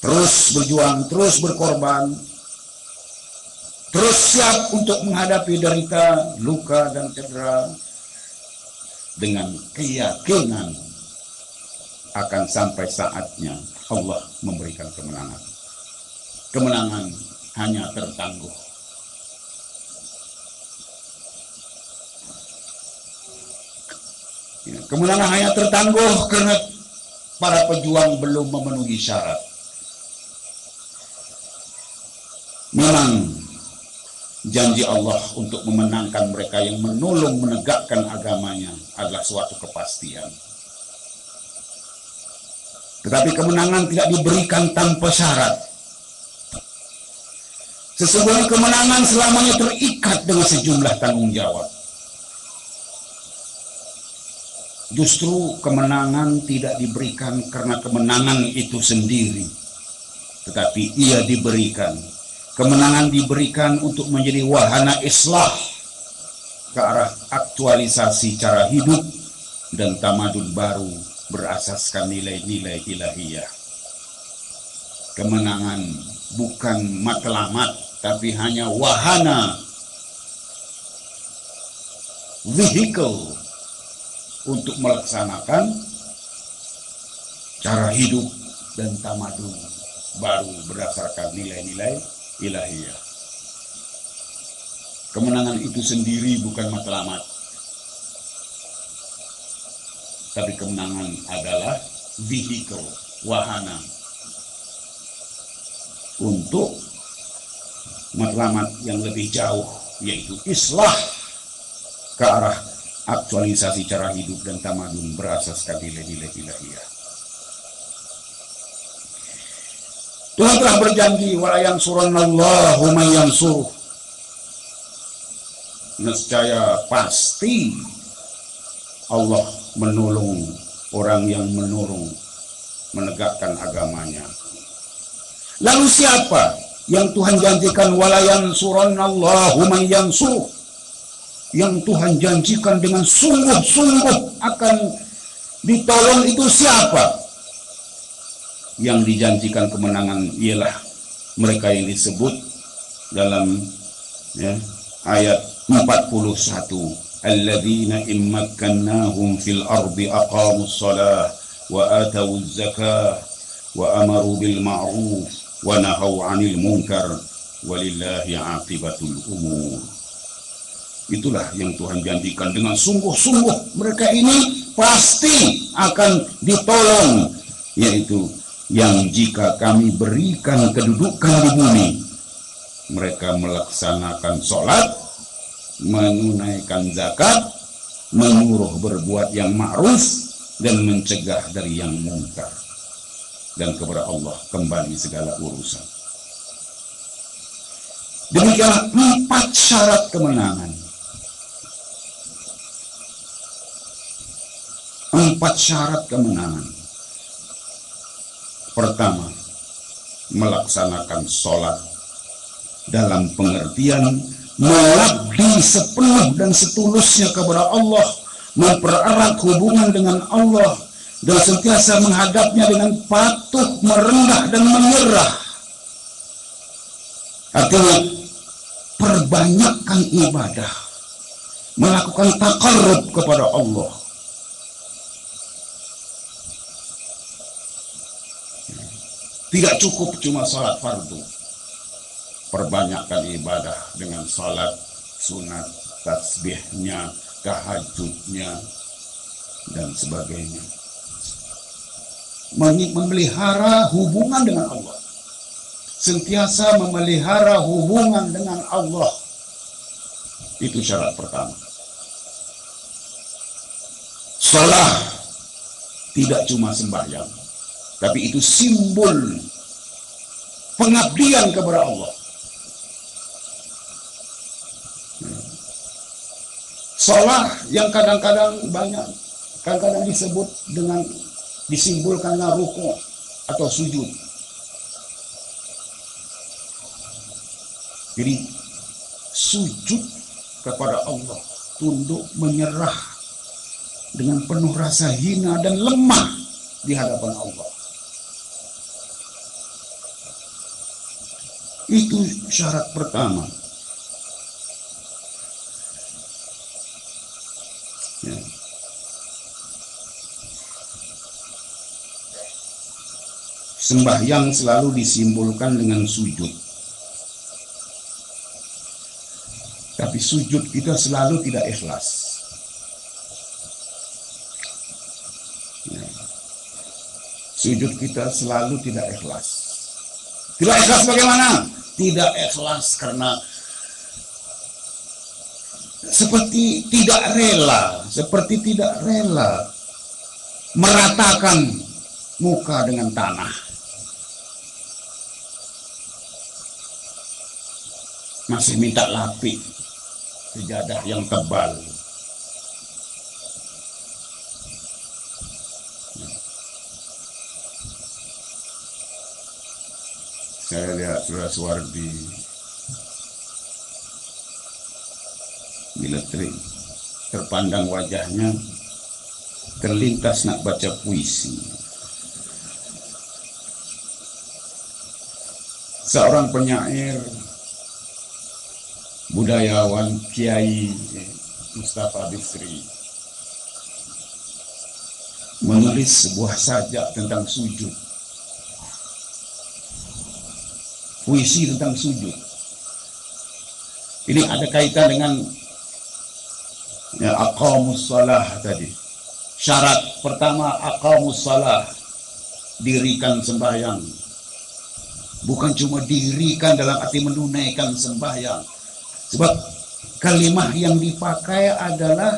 Terus berjuang, terus berkorban, terus siap untuk menghadapi derita, luka dan cedera dengan keyakinan akan sampai saatnya Allah memberikan kemenangan. Kemenangan hanya tertangguh. Kemenangan hanya tertangguh karena para pejuang belum memenuhi syarat. Memang janji Allah untuk memenangkan mereka yang menolong menegakkan agamanya adalah suatu kepastian. Tetapi kemenangan tidak diberikan tanpa syarat. Sesungguhnya kemenangan selamanya terikat dengan sejumlah tanggung jawab. Justru kemenangan tidak diberikan karena kemenangan itu sendiri, tetapi ia diberikan. Kemenangan diberikan untuk menjadi wahana islah ke arah aktualisasi cara hidup dan tamadun baru berasaskan nilai-nilai ilahiyah. Kemenangan bukan matlamat, tapi hanya wahana, vehicle untuk melaksanakan cara hidup dan tamadun baru berdasarkan nilai-nilai ilahiyah. Kemenangan itu sendiri bukan matlamat, tapi kemenangan adalah vehicle, wahana untuk matlamat yang lebih jauh, yaitu islah ke arah aktualisasi cara hidup dan tamadun berasaskan nilai-nilai ilahiyah. Tuhan telah berjanji, wa yansurannallahu man yansuruh. Nescaya pasti Allah menolong orang yang menolong menegakkan agamanya. Lalu siapa yang Tuhan janjikan wala yansurannallahu man yansuruh? Yang Tuhan janjikan dengan sungguh-sungguh akan ditolong itu siapa? Yang dijanjikan kemenangan ialah mereka yang disebut dalam ayat 41, alladzina immakkannahum fil ardi aqamus shalah wa atawuz zakah wa amaru bil ma'ruf wa nahaw 'anil munkar walillahi 'aqibatul umur. Itulah yang Tuhan janjikan dengan sungguh-sungguh mereka ini pasti akan ditolong, yaitu yang jika kami berikan kedudukan di bumi, mereka melaksanakan sholat, menunaikan zakat, menyuruh berbuat yang ma'ruf, dan mencegah dari yang munkar. Dan kepada Allah kembali segala urusan. Demikianlah 4 syarat kemenangan. 4 syarat kemenangan. Pertama, melaksanakan sholat dalam pengertian mengabdi sepenuh dan setulusnya kepada Allah, mempererat hubungan dengan Allah, dan sentiasa menghadapnya dengan patuh, merendah, dan menyerah. Artinya, perbanyakkan ibadah, melakukan taqarrub kepada Allah. Tidak cukup cuma salat fardu. Perbanyakkan ibadah dengan salat sunat, tasbihnya, tahajudnya, dan sebagainya. Memelihara hubungan dengan Allah. Sentiasa memelihara hubungan dengan Allah. Itu syarat pertama. Salat tidak cuma sembahyang, tapi itu simbol pengabdian kepada Allah. Salat yang kadang-kadang disebut dengan disimbolkannya ruku atau sujud. Jadi sujud kepada Allah, tunduk menyerah dengan penuh rasa hina dan lemah di hadapan Allah. Itu syarat pertama. Ya. Sembahyang selalu disimbolkan dengan sujud. Tapi sujud kita selalu tidak ikhlas. Ya. Sujud kita selalu tidak ikhlas. Tidak ikhlas bagaimana? Tidak ikhlas karena seperti tidak rela meratakan muka dengan tanah. Masih minta lapik sejadah yang tebal. Saya lihat Saudara Suwardi bila terpandang wajahnya, terlintas nak baca puisi. Seorang penyair, budayawan, Kiai Mustafa Bisri menulis sebuah sajak tentang sujud. Puisi tentang sujud. Ini ada kaitan dengan aqamus shalah tadi. Syarat pertama aqamus shalah, dirikan sembahyang. Bukan cuma dirikan dalam arti menunaikan sembahyang. Sebab kalimah yang dipakai adalah